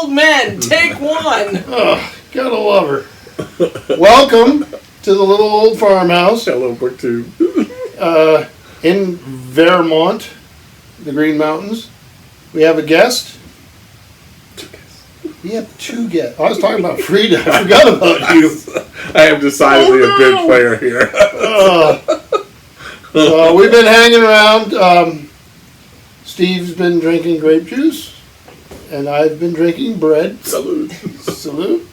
old men. Take one. Oh, gotta love her. Welcome to the little old farmhouse. Hello, Booktube. In Vermont, the Green Mountains. We have a guest. We have two guests. I was talking about Frida. I forgot about you. I am decidedly a big player here. So we've been hanging around. Steve's been drinking grape juice, and I've been drinking bread. Salute. Salute.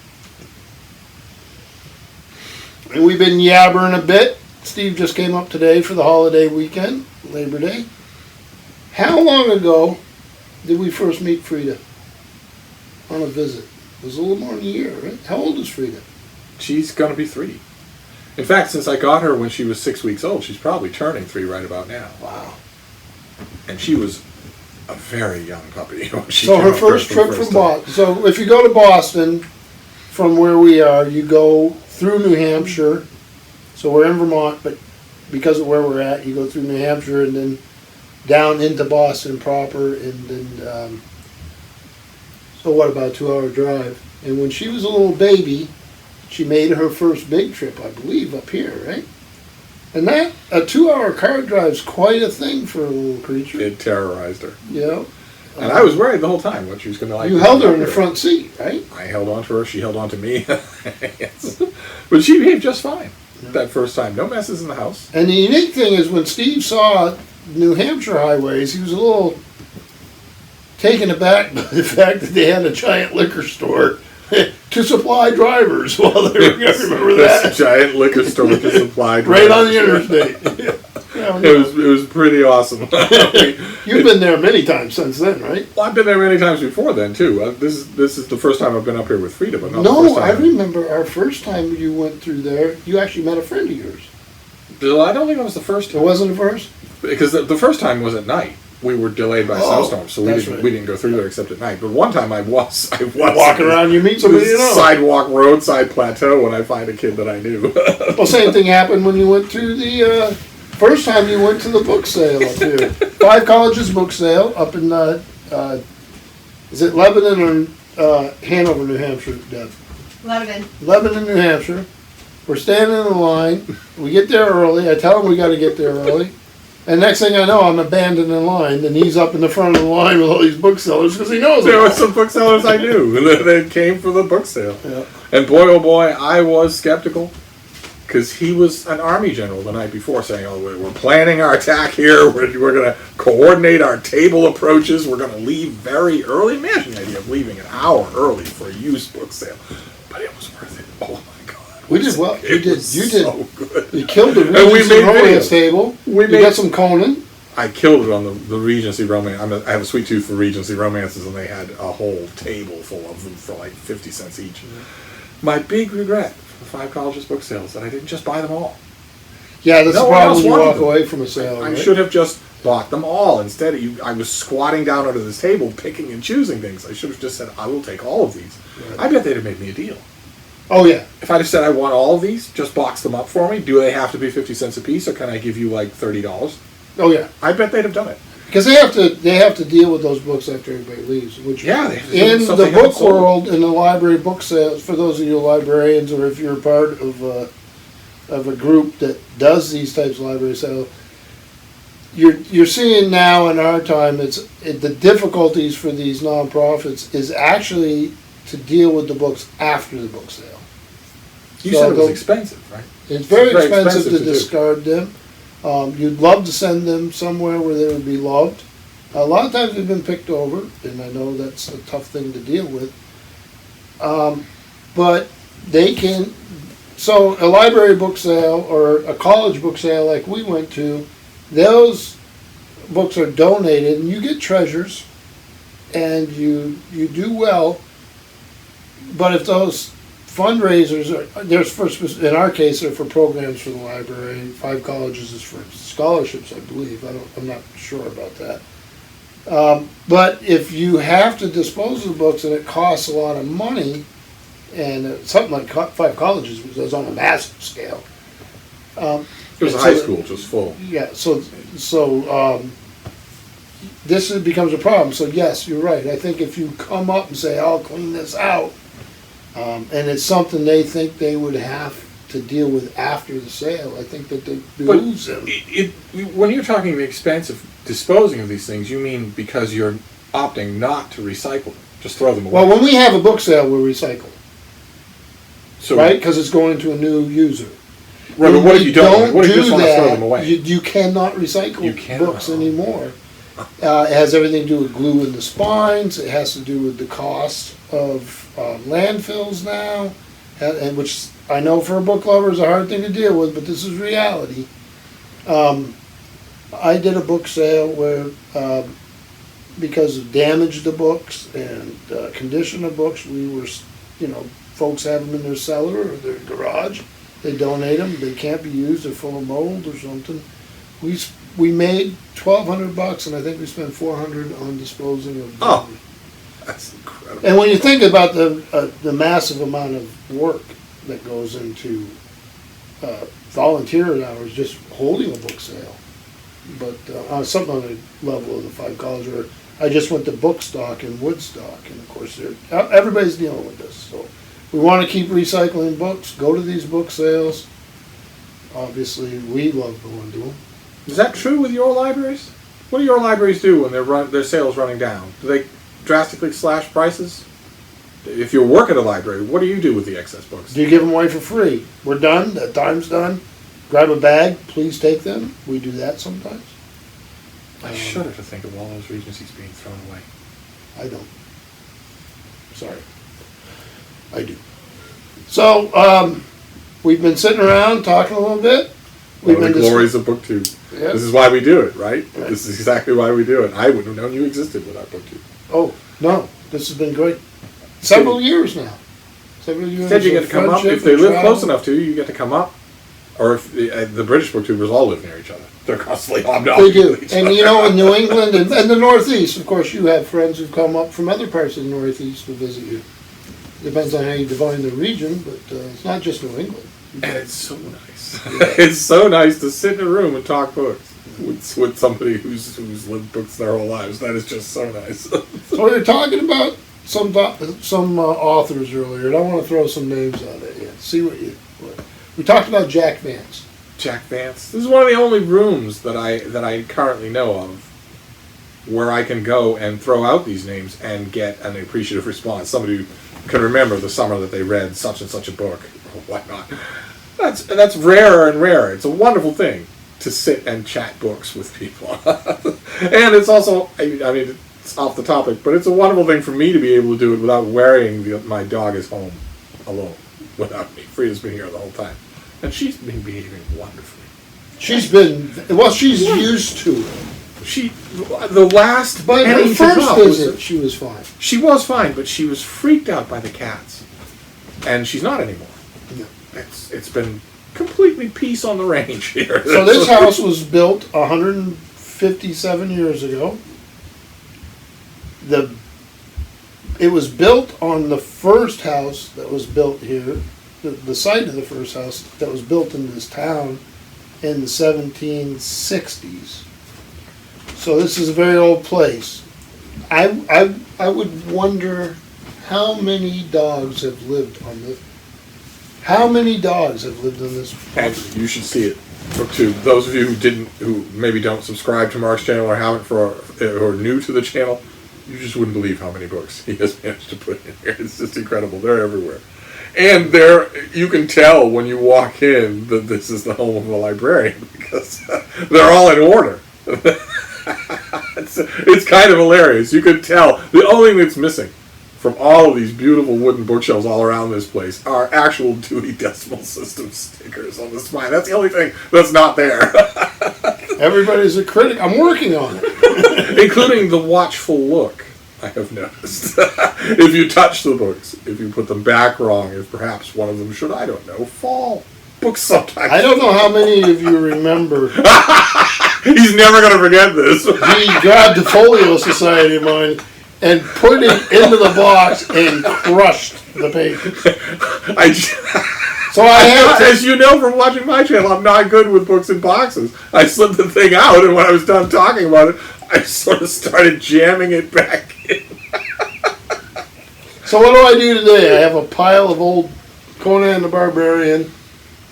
And we've been yabbering a bit. Steve just came up today for the holiday weekend, Labor Day. How long ago did we first meet Frida on a visit? It was a little more than a year, right? How old is Frida? She's going to be 3. In fact, since I got her when she was 6 weeks old, she's probably turning 3 right about now. Wow. And she was a very young puppy. So her first trip from Boston. So if you go to Boston from where we are, you go through New Hampshire. So we're in Vermont, but because of where we're at, you go through New Hampshire and then down into Boston proper, and then so what, about a 2-hour drive. And when she was a little baby, she made her first big trip, I believe, up here, right? And that, a 2-hour car drive's quite a thing for a little creature. It terrorized her. Yeah. And I was worried the whole time what she was going to like. You held her in the front seat, right? I held on to her. She held on to me. Yes. But she behaved just fine that first time. No messes in the house. And the unique thing is when Steve saw New Hampshire highways, he was a little taken aback by the fact that they had a giant liquor store to supply drivers while they were, I remember that. This giant liquor store to supply drivers. Right on the interstate. Yeah, it was pretty awesome. You've been there many times since then, right? Well, I've been there many times before then too. This is the first time I've been up here with Frida, but not the first time. I remember our first time you went through there. You actually met a friend of yours. Well, I don't think it was the first time. It wasn't the first? Because the first time was at night. We were delayed by snowstorms, so we didn't go through there except at night. But one time I was walking around, you meet somebody you know. Sidewalk, roadside plateau, when I find a kid that I knew. Well, same thing happened when you went to the first time you went to the book sale up here. 5 Colleges book sale up in is it Lebanon or Hanover, New Hampshire, Deb? Lebanon, New Hampshire. We're standing in the line. We get there early. I tell him we got to get there early. And next thing I know, I'm abandoned in line, and he's up in the front of the line with all these booksellers because he knows there were some booksellers I knew that came for the book sale. Yeah. And boy, oh boy, I was skeptical because he was an army general the night before saying, "Oh, we're planning our attack here. We're going to coordinate our table approaches. We're going to leave very early." Imagine the idea of leaving an hour early for a used book sale, but it was worth it. Oh my God. We did well. You did. So good. You killed the Regency Romance table. You got some Conan. I killed it on the Regency Romance. I have a sweet tooth for Regency Romances, and they had a whole table full of them for like 50 cents each. Mm-hmm. My big regret for the 5 Colleges book sales that I didn't just buy them all. Yeah, that's the problem when you walk away from a sale. I should have just bought them all. Instead, I was squatting down under this table, picking and choosing things. I should have just said, "I will take all of these." Right. I bet they'd have made me a deal. Oh, yeah. If I just said I want all of these, just box them up for me. Do they have to be 50 cents a piece, or can I give you like $30? Oh, yeah. I bet they'd have done it. Because they have to deal with those books after everybody leaves. Which in the book world, in the library book sales, for those of you librarians, or if you're part of a group that does these types of library sales, you're seeing now in our time, the difficulties for these nonprofits is actually to deal with the books after the book sale. You said it was expensive, right? It's very expensive to discard them. You'd love to send them somewhere where they would be loved. A lot of times they've been picked over, and I know that's a tough thing to deal with. But they can, so a library book sale or a college book sale like we went to, those books are donated, and you get treasures, and you do well. But if those fundraisers are, in our case, they're for programs for the library. 5 Colleges is for scholarships, I believe. I'm not sure about that. But if you have to dispose of the books and it costs a lot of money, and something like 5 Colleges was on a massive scale. It was a high school, just full. Yeah, so this becomes a problem. So yes, you're right. I think if you come up and say, I'll clean this out, and it's something they think they would have to deal with after the sale, I think that they lose them. When you're talking the expense of disposing of these things, you mean because you're opting not to recycle them, just throw them away. Well, when we have a book sale, we recycle, So, right? Because it's going to a new user. Right, but what if you don't? What if you just want to throw them that, away? you cannot recycle You cannot. books anymore. It has everything to do with glue in the spines. It has to do with the cost of landfills now, and which I know for a book lover is a hard thing to deal with, but this is reality. I did a book sale where, because of damage to books and condition of books, we were, folks have them in their cellar or their garage. They donate them. They can't be used. They're full of mold or something. We made $1,200, and I think we spent $400 on disposing of them. Oh, that's incredible. And when you think about the massive amount of work that goes into volunteer hours just holding a book sale, but something on the level of the 5 college, or I just went to Bookstock in Woodstock, and of course everybody's dealing with this. So we want to keep recycling books. Go to these book sales. Obviously, we love going to them. Is that true with your libraries? What do your libraries do when their sales running down? Do they drastically slash prices? If you work at a library, what do you do with the excess books? Do you give them away for free? We're done. That time's done. Grab a bag. Please take them. We do that sometimes. I shudder to think of all those Regencies being thrown away. I don't. Sorry. I do. So, we've been sitting around talking a little bit. One of the glories of Booktube. Yes. This is why we do it, right? Right? This is exactly why we do it. I wouldn't have known you existed without Booktube. Oh, no. This has been great. Several years now. Several years. Instead, you get of to come up. friendship If they and live travel. close enough to you, you get to come up. Or if the British Booktubers all live near each other. They're constantly hobnobbing They do. with each And other. in New England and the Northeast, of course, you have friends who've come up from other parts of the Northeast to visit you. Depends on how you define the region, but it's not just New England. And it's so nice. It's so nice to sit in a room and talk books with somebody who's lived books their whole lives. That is just so nice. So we were talking about some authors earlier, and I want to throw some names out at you. See what we talked about. Jack Vance. Jack Vance. This is one of the only rooms that I currently know of where I can go and throw out these names and get an appreciative response. Somebody who can remember the summer that they read such and such a book or whatnot. That's rarer and rarer. It's a wonderful thing to sit and chat books with people. And it's also, I mean, it's off the topic, but it's a wonderful thing for me to be able to do it without worrying my dog is home alone without me. Frida's been here the whole time. And she's been behaving wonderfully. She's used to it. The last But her penny to first drop visit, she was fine. She was fine, but she was freaked out by the cats. And she's not anymore. No. It's been completely peace on the range here. So this house was built 157 years ago. It was built on the first house that was built here, the site of the first house that was built in this town in the 1760s. So this is a very old place. I would wonder how many dogs have lived on this. How many dogs have lived on this And property? you should see it. To those of you who maybe don't subscribe to Mark's channel or haven't or are new to the channel, you just wouldn't believe how many books he has managed to put in here. It's just incredible. They're everywhere. And you can tell when you walk in that this is the home of a librarian because they're all in order. It's kind of hilarious. You could tell. The only thing that's missing from all of these beautiful wooden bookshelves all around this place are actual Dewey Decimal System stickers on the spine. That's the only thing that's not there. Everybody's a critic. I'm working on it. Including the watchful look, I have noticed. If you touch the books, if you put them back wrong, if perhaps one of them should, I don't know, fall. Books sometimes. I don't know how many of you remember. He's never going to forget this. He grabbed the Folio Society of mine and put it into the box and crushed the paper. So I have as you know from watching my channel, I'm not good with books in boxes. I slipped the thing out, and when I was done talking about it, I sort of started jamming it back in. So what do I do today? I have a pile of old Conan the Barbarian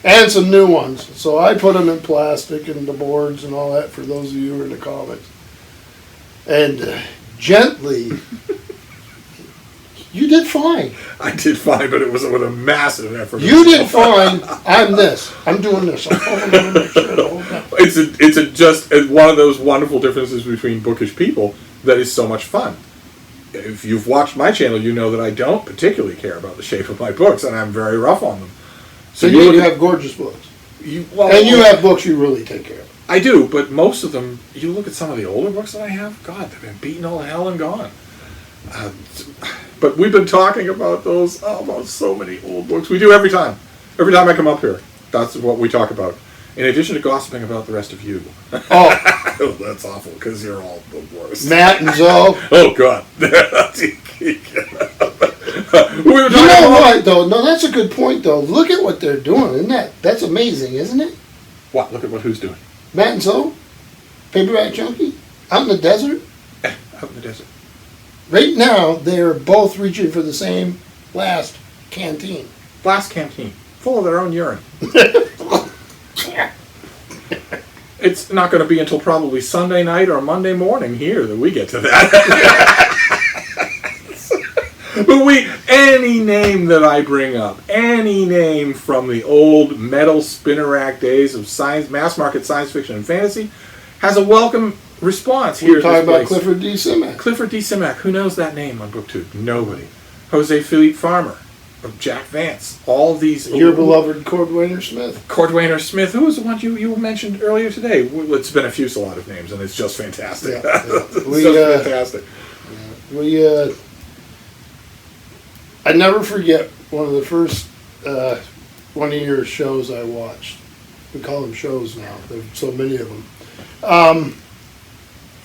and some new ones. So I put them in plastic and the boards and all that for those of you who are in the comics. And gently, you did fine. I did fine, but it was with a massive effort. You did fine. I'm this. I'm doing this. It's just one of those wonderful differences between bookish people that is so much fun. If you've watched my channel, you know that I don't particularly care about the shape of my books, and I'm very rough on them. So you have gorgeous books. And you have books you really take care of. I do, but most of them, you look at some of the older books that I have, God, they've been beaten all to hell and gone. But we've been talking about those, about so many old books. We do every time. Every time I come up here, that's what we talk about. In addition to gossiping about the rest of you. Oh, that's awful, because you're all the worst. Matt and Zoe. Oh, God. You know what, though? No, that's a good point, though. Look at what they're doing. That's amazing, isn't it? What? Look at what who's doing. Matt and Zoe? Paperback Junkie? Out in the desert? Out in the desert. Right now, they're both reaching for the same last canteen. Glass canteen. Full of their own urine. It's not going to be until probably Sunday night or Monday morning here that we get to that. But any name that I bring up, any name from the old metal spinner rack days of mass market science fiction and fantasy, has a welcome response here. We're talking about Clifford D. Simak. Clifford D. Simak. Who knows that name on BookTube? Nobody. Jose Philippe Farmer. Jack Vance. All of these. Your beloved Cordwainer Smith. Cordwainer Smith. Who was the one you mentioned earlier today? It's been a fusillade of names, and it's just fantastic. Yeah. It's fantastic. I never forget one of the first one of your shows I watched. We call them shows now. There's so many of them.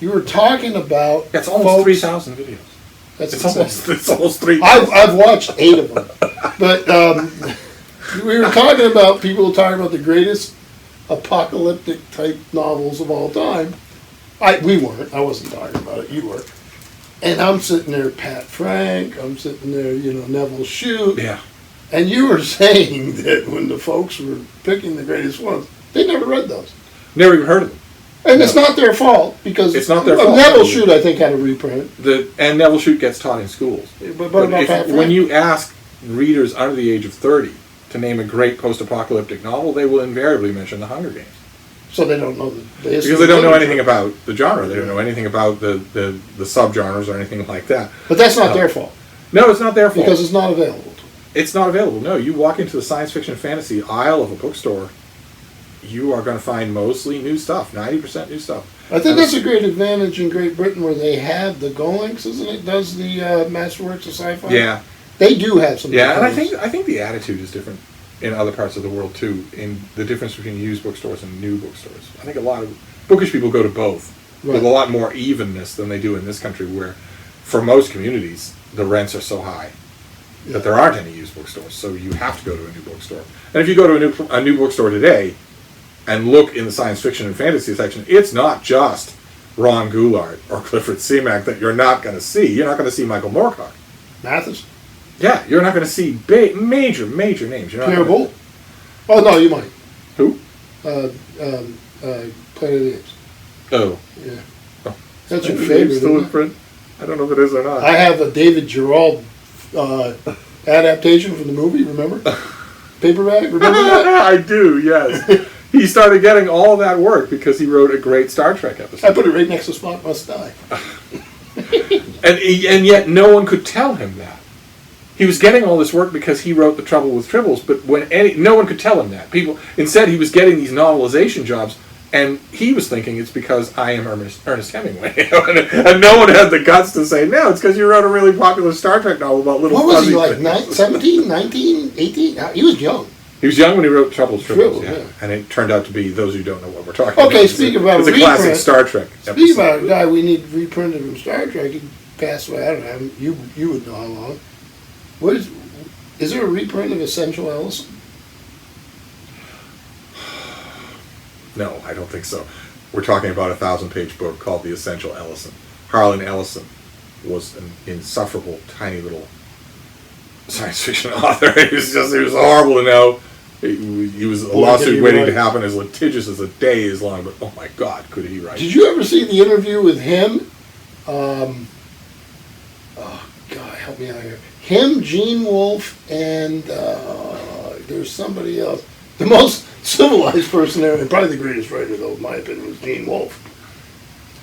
You were talking about. That's almost 3,000 videos. It's almost 3,000. I've watched 8 of them, but we were talking about people talking about the greatest apocalyptic type novels of all time. We weren't. I wasn't talking about it. You were. And I'm sitting there, Pat Frank. I'm sitting there, Neville Shute. Yeah. And you were saying that when the folks were picking the greatest ones, they never read those. Never even heard of them. And it's not their fault, because it's not their fault. Neville Shute, I think, had a reprint. And Neville Shute gets taught in schools. But about Pat Frank? When you ask readers under the age of 30 to name a great post-apocalyptic novel, they will invariably mention The Hunger Games. So they don't know the history. Because they don't know anything about the genre. They don't know anything about the subgenres or anything like that. But that's not their fault. No, it's not their fault. Because it's not available. It's not available. No, you walk into the science fiction fantasy aisle of a bookstore, you are going to find mostly new stuff, 90% new stuff. I think that's a great advantage in Great Britain, where they have the Golinks, isn't it? Does the Masterworks of Sci-Fi? Yeah. They do have some. Yeah, and I think the attitude is different in other parts of the world too, in the difference between used bookstores and new bookstores. I think a lot of bookish people go to both with a lot more evenness than they do in this country, where for most communities the rents are so high that there aren't any used bookstores, so you have to go to a new bookstore. And if you go to a new bookstore today and look in the science fiction and fantasy section, it's not just Ron Goulart or Clifford Simak that you're not going to see. You're not going to see Michael Moorcock. Mathis? Yeah, you're not going to see major names. Pierre Boulle? Oh, no, you might. Who? Planet of the Apes. Oh. Yeah. Oh. That's your favorite, still in print? I don't know if it is or not. I have a David Gerald adaptation from the movie, remember? Paperback, remember that? I do, yes. He started getting all that work because he wrote a great Star Trek episode. I put it right next to Spock Must Die. and yet no one could tell him that. He was getting all this work because he wrote The Trouble with Tribbles, but no one could tell him that. Instead, he was getting these novelization jobs, and he was thinking it's because I am Ernest Hemingway. And no one had the guts to say, no, it's because you wrote a really popular Star Trek novel about little fuzzy... What was he, like, 17, 19, 18? He was young. He was young when he wrote Trouble with Tribbles, yeah. And it turned out to be, those who don't know what we're talking about. Okay, speaking about it's a classic Star Trek episode. Speaking about a guy we need reprinted from Star Trek, he passed away, I don't know, you would know how long. Is there a reprint of Essential Ellison? No, I don't think so. We're talking about a 1,000-page book called The Essential Ellison. Harlan Ellison was an insufferable, tiny little science fiction author. It was horrible to know. He was a lawsuit waiting to happen as litigious as a day is long, but oh my God, could he write? Did you ever see the interview with him? Oh God, help me out here. Him, Gene Wolfe, and there's somebody else. The most civilized person there, and probably the greatest writer, though, in my opinion, was Gene Wolfe.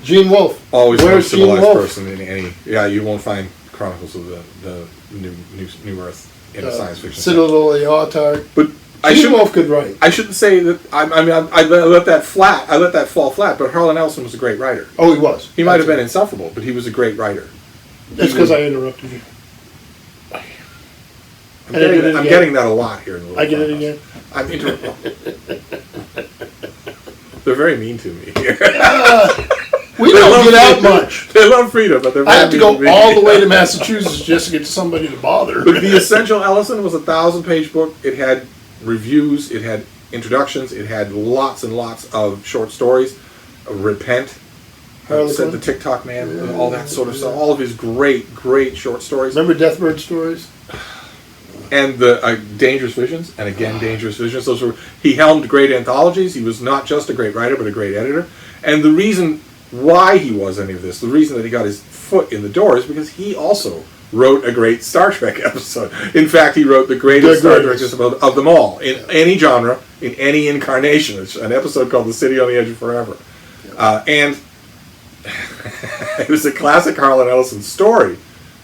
Gene Wolfe. Always the Where's most civilized Gene Wolfe? person in any. Yeah, you won't find Chronicles of the New Earth in a science fiction. Citadel Leotard. But Gene Wolfe could write. I shouldn't say that. I let that flat. I let that fall flat. But Harlan Ellison was a great writer. Oh, he was. He might have been insufferable, but he was a great writer. That's because I interrupted you. I'm getting that a lot here in the I get it again. I'm interrupting. They're very mean to me here. We don't get out much. They love freedom, but they're very I have to mean go me. all the way to Massachusetts just to get somebody to bother. But The Essential Ellison was a 1,000-page book. It had reviews, it had introductions, it had lots and lots of short stories. Repent, said the TikTok Man, all that sort of stuff. All of his great short stories. Remember Deathbird Stories? And the Dangerous Visions, and again Dangerous Visions. He helmed great anthologies. He was not just a great writer, but a great editor. And the reason why he was any of this, the reason that he got his foot in the door, is because he also wrote a great Star Trek episode. In fact, he wrote the greatest Star Trek episode of them all, in any genre, in any incarnation. It's an episode called The City on the Edge of Forever. And it was a classic Harlan Ellison story,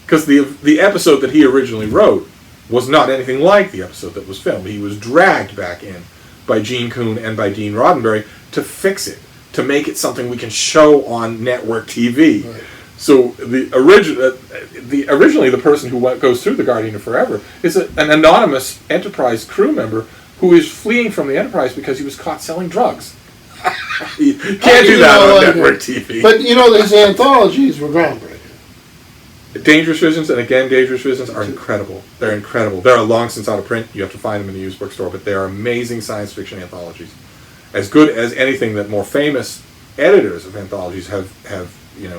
because the episode that he originally wrote was not anything like the episode that was filmed. He was dragged back in by Gene Coon and by Dean Roddenberry to fix it, to make it something we can show on network TV. Right. So originally the person who goes through the Guardian of Forever is an anonymous Enterprise crew member who is fleeing from the Enterprise because he was caught selling drugs. You can't do that on network TV. But his anthologies were groundbreaking. Dangerous Visions and again Dangerous Visions are incredible. They're incredible. They're long since out of print. You have to find them in the used bookstore, but they are amazing science fiction anthologies. As good as anything that more famous editors of anthologies have.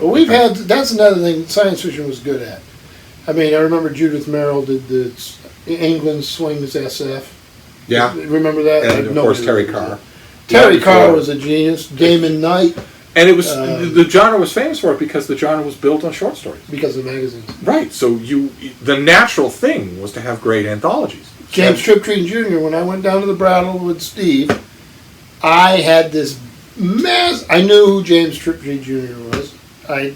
Well, that's another thing science fiction was good at. I mean, I remember Judith Merrill did the England Swings SF. Yeah. Remember that? And of course Terry Carr. Terry Carr was a genius. Damon Knight. And it was the genre was famous for it because the genre was built on short stories. Because of magazines. Right. So the natural thing was to have great anthologies. James Triptree Jr., when I went down to the Brattle with Steve, I had this mess. I knew who James Triptree Jr. was. I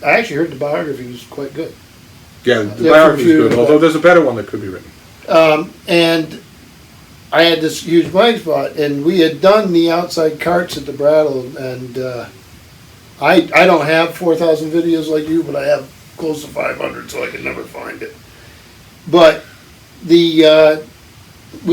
actually heard the biography was quite good. Yeah, the biography is good, although there's a better one that could be written. And I had this huge blank spot, and we had done the outside carts at the Brattle, and I don't have 4,000 videos like you, but I have close to 500, so I could never find it. But we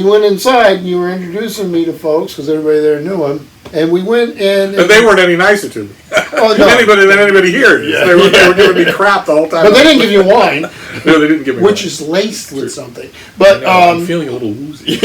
went inside, and you were introducing me to folks, because everybody there knew him, and we went in... And they weren't any nicer to me. Oh, no. than anybody here. Yeah. They were giving me crap the whole time. But they didn't give you wine. No, they didn't give me which wine. is laced with something. But I'm feeling a little woozy.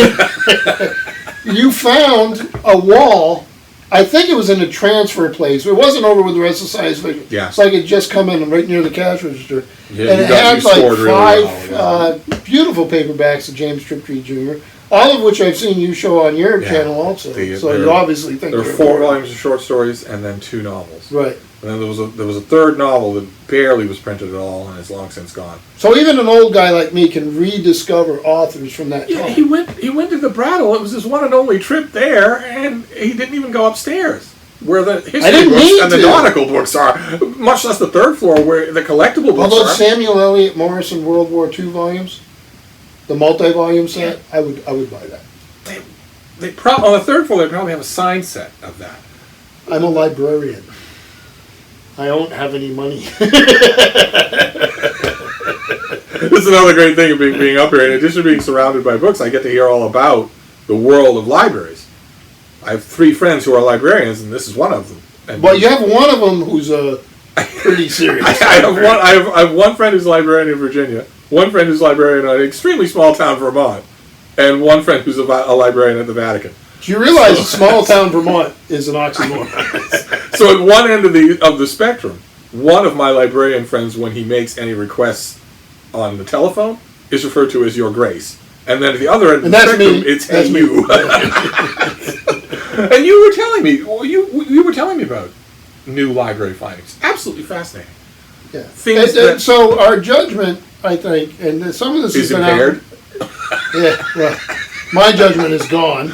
You found a wall. I think it was in a transfer place. It wasn't over with the rest of science fiction. Yeah. So I could just come in and right near the cash register. Yeah, and it had like five well, beautiful paperbacks of James Triptree Jr., all of which I've seen you show on your channel also. So you obviously think there were 4 volumes of short stories and then 2 novels. Right. And then there was a third novel that barely was printed at all and is long since gone. So even an old guy like me can rediscover authors from that time. He went to the Brattle. It was his one and only trip there, and he didn't even go upstairs where the history books and the nautical books are, much less the third floor where the collectible books are. Although Samuel Eliot Morrison World War II volumes, the multi-volume set, I would buy that. On the third floor, they probably have a signed set of that. I'm a librarian. I don't have any money. This is another great thing of being up here. In addition to being surrounded by books, I get to hear all about the world of libraries. I have 3 friends who are librarians, and this is one of them. And well, you have one of them who's pretty serious. I have one friend who's a librarian in Virginia, one friend who's a librarian in an extremely small town, Vermont, and one friend who's a librarian at the Vatican. Do you realize small town Vermont is an oxymoron? So at one end of the spectrum, one of my librarian friends, when he makes any requests on the telephone, is referred to as Your Grace. And then at the other end of the spectrum, it's Hey You. And you were telling me, you were telling me about new library findings. Absolutely fascinating. Yeah. Things so our judgment, I think, and some of this is has been impaired. Yeah, well, my judgment is gone.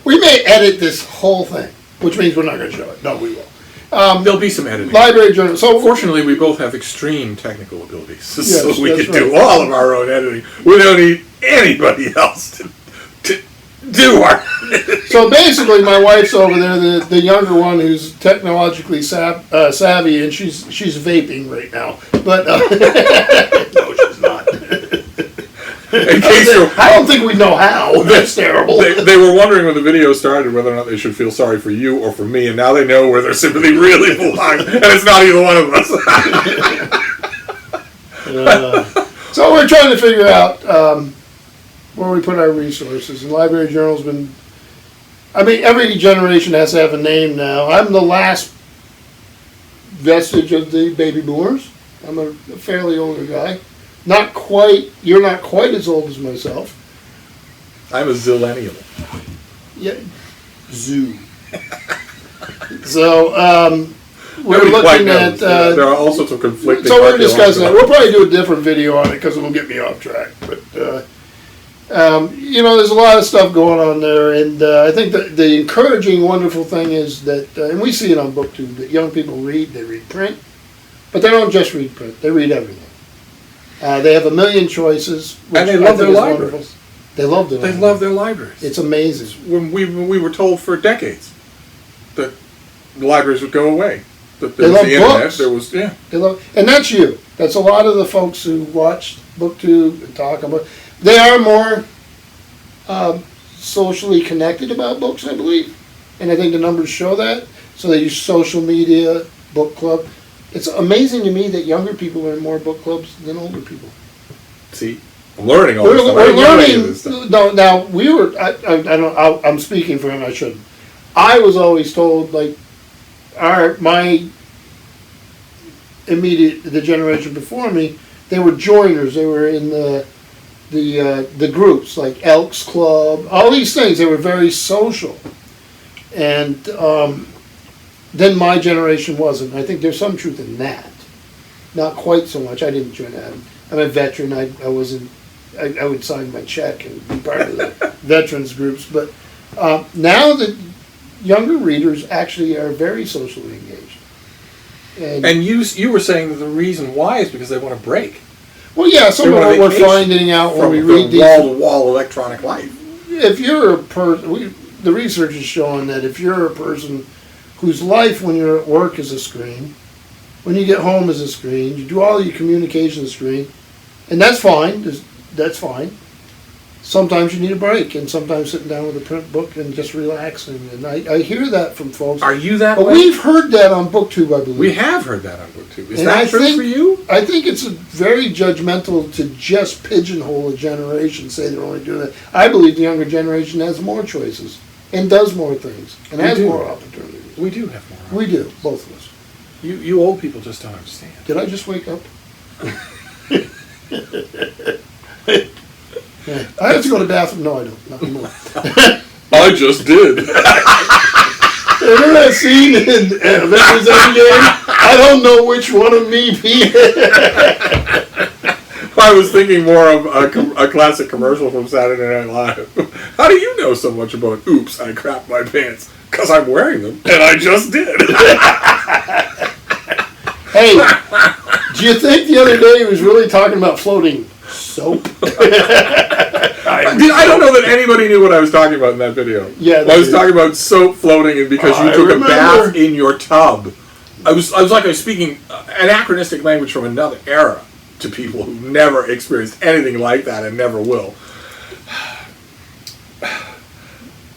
We may edit this whole thing, which means we're not going to show it. No, we will. There'll be some editing. Library journal. So fortunately, we both have extreme technical abilities, so Yes, we that's can do right. all of our own editing. We don't need anybody else to do our. So basically, my wife's over there, the younger one, who's technologically savvy, and she's vaping right now. But no, she's not. In case I don't think we know how. That's terrible. They were wondering when the video started whether or not they should feel sorry for you or for me, and now they know where their sympathy really belongs, and it's not either one of us. So we're trying to figure out where we put our resources. And Library Journal's been... I mean, every generation has to have a name now. I'm the last vestige of the baby boomers. I'm a fairly older guy. Not quite... You're not quite as old as myself. I'm a zillennial. Yeah. Zoo. So, we're Nobody quite looking knows. at... there are all sorts of conflicting... So we're discussing that. We'll probably do a different video on it because it'll get me off track. But, there's a lot of stuff going on there. And I think that the encouraging, wonderful thing is that, and we see it on Booktube, that young people read, they read print. But they don't just read print. They read everything. They have a million choices. And they love their libraries. They love their libraries. They love their libraries. It's amazing. When we were told for decades that the libraries would go away. That there They was love the internet. books. There was They love, and that's you. That's a lot of the folks who watch Booktube and talk about. They are more socially connected about books, I believe, and I think the numbers show that. So they use social media, book club. It's amazing to me that younger people are in more book clubs than older people. See, I'm learning all We're this stuff. I didn't know any of this learning. stuff. No, now we were. I'm speaking for him. I shouldn't. I was always told, like, my the generation before me, they were joiners. They were in the groups like Elks Club, all these things. They were very social, and then my generation wasn't. I think there's some truth in that. Not quite so much. I didn't join that. I'm a veteran. I wasn't. I would sign my check and be part of the veterans groups. But now that younger readers actually are very socially engaged. And you were saying that the reason why is because they want to break. Well, yeah, some of what we're finding out when we read these wall-to-wall electronic life. If you're a person, the research is showing that if you're a person whose life when you're at work is a screen, when you get home is a screen, you do all your communication screen, and that's fine. That's fine. Sometimes you need a break, and sometimes sitting down with a print book and just relaxing. And I hear that from folks. Are you that way? But we've heard that on Booktube, I believe. We have heard that on Booktube. Is and that true for you? I think it's very judgmental to just pigeonhole a generation, say they're only doing that. I believe the younger generation has more choices and does more things and has more opportunities. We do have more opportunities. We do, both of us. You old people just don't understand. Did I just wake up? Yeah. I have to go to the bathroom. No, I don't. Not anymore. I just did. Remember that scene in Avengers Endgame? I don't know which one of me I was thinking more of a classic commercial from Saturday Night Live. How do you know so much about oops, I crapped my pants? Because I'm wearing them, and I just did. Hey, do you think the other day he was really talking about floating soap? I don't know that anybody knew what I was talking about in that video. Yeah, I was talking about soap floating, and because you took a bath in your tub. I was speaking anachronistic language from another era to people who never experienced anything like that and never will.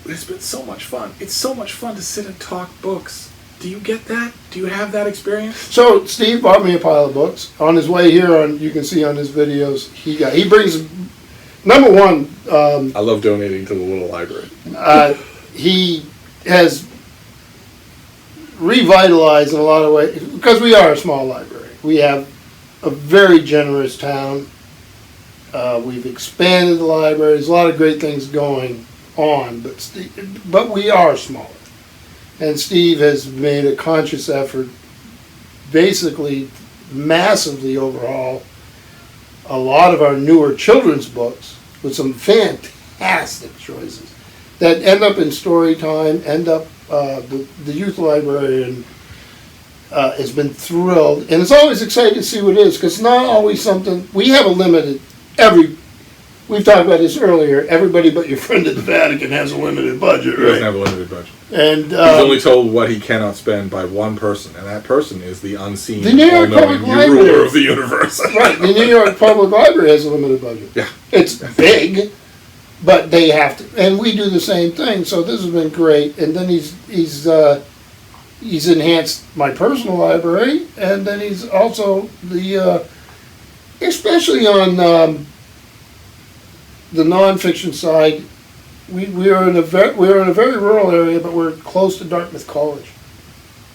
It's been so much fun. It's so much fun to sit and talk books. Do you get that? Do you have that experience? So Steve bought me a pile of books. On his way here, you can see on his videos, he brings number one, I love donating to the little library. he has revitalized in a lot of ways, because we are a small library. We have a very generous town. We've expanded the library. There's a lot of great things going on, but we are smaller. And Steve has made a conscious effort, basically massively overhaul a lot of our newer children's books with some fantastic choices that end up in story time, the youth librarian has been thrilled, and it's always exciting to see what it is, because it's not always something, we have a limited, we've talked about this earlier, everybody but your friend at the Vatican has a limited budget, He right? doesn't have a limited budget. And He's only told what he cannot spend by one person, and that person is the unseen, The New York all-knowing Public Library. ruler of the universe. right, the New York Public Library has a limited budget. Yeah. It's big, but they have to, and we do the same thing. So this has been great. And then he's enhanced my personal library, and then he's also especially on the nonfiction side. We are in a very rural area, but we're close to Dartmouth College.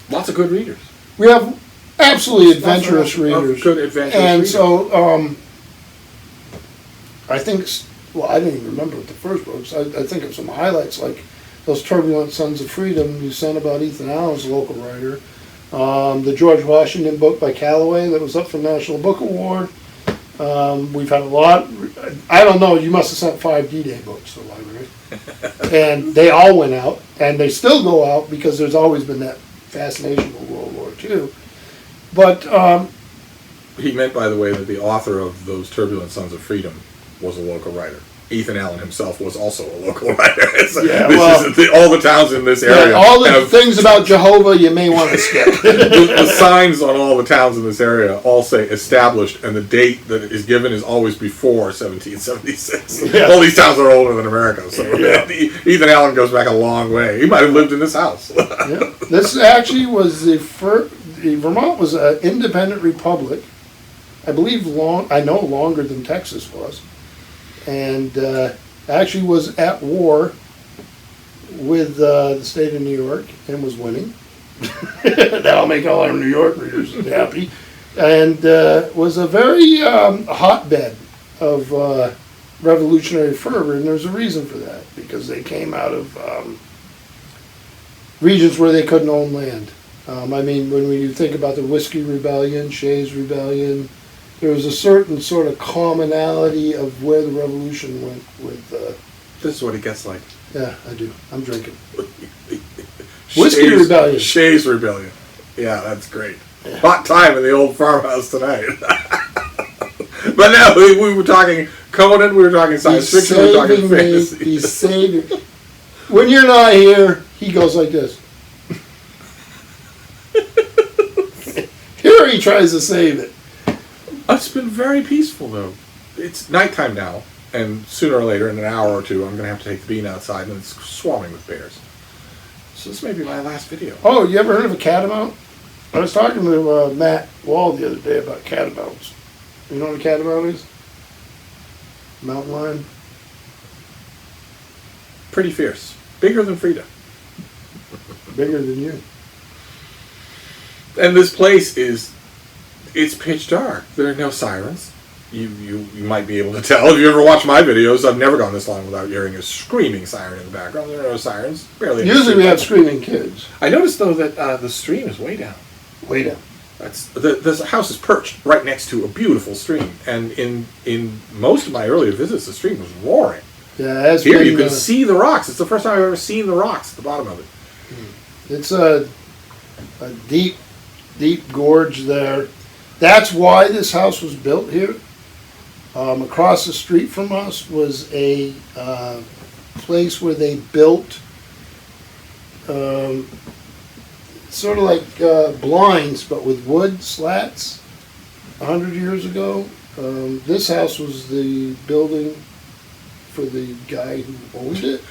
Lots of good readers. We have absolutely adventurous readers. Good adventurous And readers. so, I think, I didn't even remember what the first books. I think of some highlights, like those Turbulent Sons of Freedom you sent about Ethan Allen's local writer. The George Washington book by Callaway that was up for National Book Award. We've had a lot. I don't know, you must have sent 5 D-Day books to the library. And they all went out, and they still go out because there's always been that fascination with World War II. But He meant, by the way, that the author of those Turbulent Sons of Freedom was a local writer. Ethan Allen himself was also a local writer. Yeah, well, all the towns in this area. all the things about Jehovah you may want to skip. The signs on all the towns in this area all say established, and the date that is given is always before 1776. Yeah. All these towns are older than America, so Yeah. Ethan Allen goes back a long way. He might have lived in this house. Yeah. This actually was the first. Vermont was an independent republic, I believe. I know longer than Texas was, and actually was at war with the state of New York and was winning. That'll make all our New York readers happy. And was a very hotbed of revolutionary fervor, and there's a reason for that, because they came out of regions where they couldn't own land. I mean, when you think about the Whiskey Rebellion, Shays Rebellion, there was a certain sort of commonality of where the revolution went with... This is what it gets like. Yeah, I do. I'm drinking. Whiskey Rebellion. Shays Rebellion. Yeah, that's great. Yeah. Hot time in the old farmhouse tonight. But no, we were talking Conan, we were talking science fiction, we were talking fantasy. He's saving. When you're not here, he goes like this. Here he tries to save it. It's been very peaceful, though. It's nighttime now, and sooner or later, in an hour or two, I'm going to have to take the bean outside, and it's swarming with bears. So this may be my last video. Oh, you ever heard of a catamount? I was talking to Matt Wall the other day about catamounts. You know what a catamount is? Mountain lion. Pretty fierce. Bigger than Frida. Bigger than you. And this place it's pitch dark. There are no sirens. You might be able to tell if you ever watch my videos. I've never gone this long without hearing a screaming siren in the background. There are no sirens. Barely. Usually we have screaming kids. I noticed though that the stream is way down. Way down. That's the house is perched right next to a beautiful stream, and in most of my earlier visits, the stream was roaring. Yeah, Here you can see the rocks. It's the first time I've ever seen the rocks at the bottom of it. It's a deep gorge there. That's why this house was built here. Across the street from us was a place where they built sort of like blinds, but with wood slats 100 years ago. This house was the building for the guy who owned it.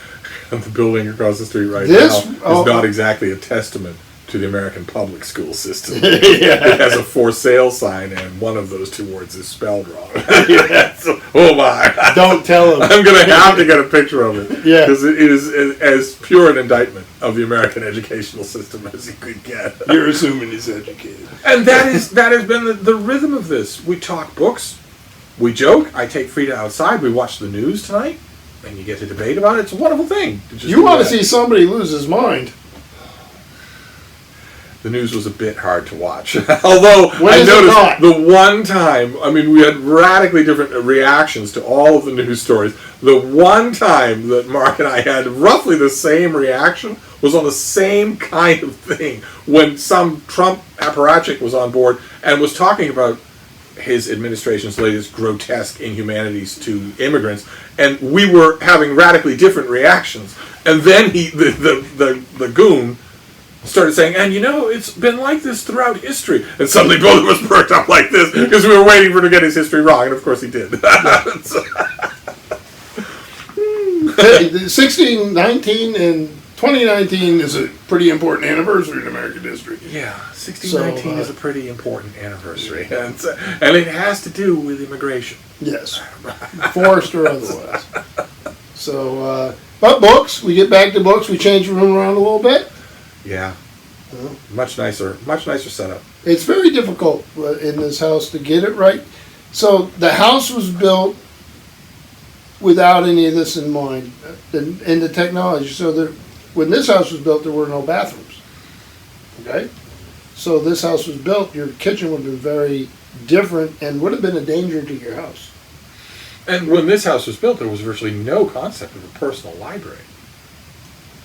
And the building across the street right This- now is not exactly a testament to the American public school system. Yeah. It has a for sale sign, and one of those two words is spelled wrong. So, oh my! Don't tell him. I'm going to have to get a picture of it. Yeah. Because it is as pure an indictment of the American educational system as you could get. You're assuming he's educated. And that has been the rhythm of this. We talk books, we joke, I take Frida outside, we watch the news tonight, and you get to debate about it. It's a wonderful thing. You want to see somebody lose his mind. The news was a bit hard to watch. Although When I is it noticed not? the one time, I mean, we had radically different reactions to all of the news stories. The one time that Mark and I had roughly the same reaction was on the same kind of thing when some Trump apparatchik was on board and was talking about his administration's latest grotesque inhumanities to immigrants, and we were having radically different reactions. And then the goon started saying, and you know, it's been like this throughout history. And suddenly both of us perked up like this because we were waiting for him to get his history wrong, and of course he did. 1619 and 2019 is a pretty important anniversary in American history. Yeah, 1619 So, is a pretty important anniversary, and it has to do with immigration. Yes, forced or otherwise. So, but books, we get back to books, we change the room around a little bit. Yeah, Well, much nicer setup. it's very difficult in this house to get it right. So the house was built without any of this in mind, and the technology. So when this house was built, there were no bathrooms. Okay? So this house was built, your kitchen would have been very different and would have been a danger to your house. And when this house was built, there was virtually no concept of a personal library.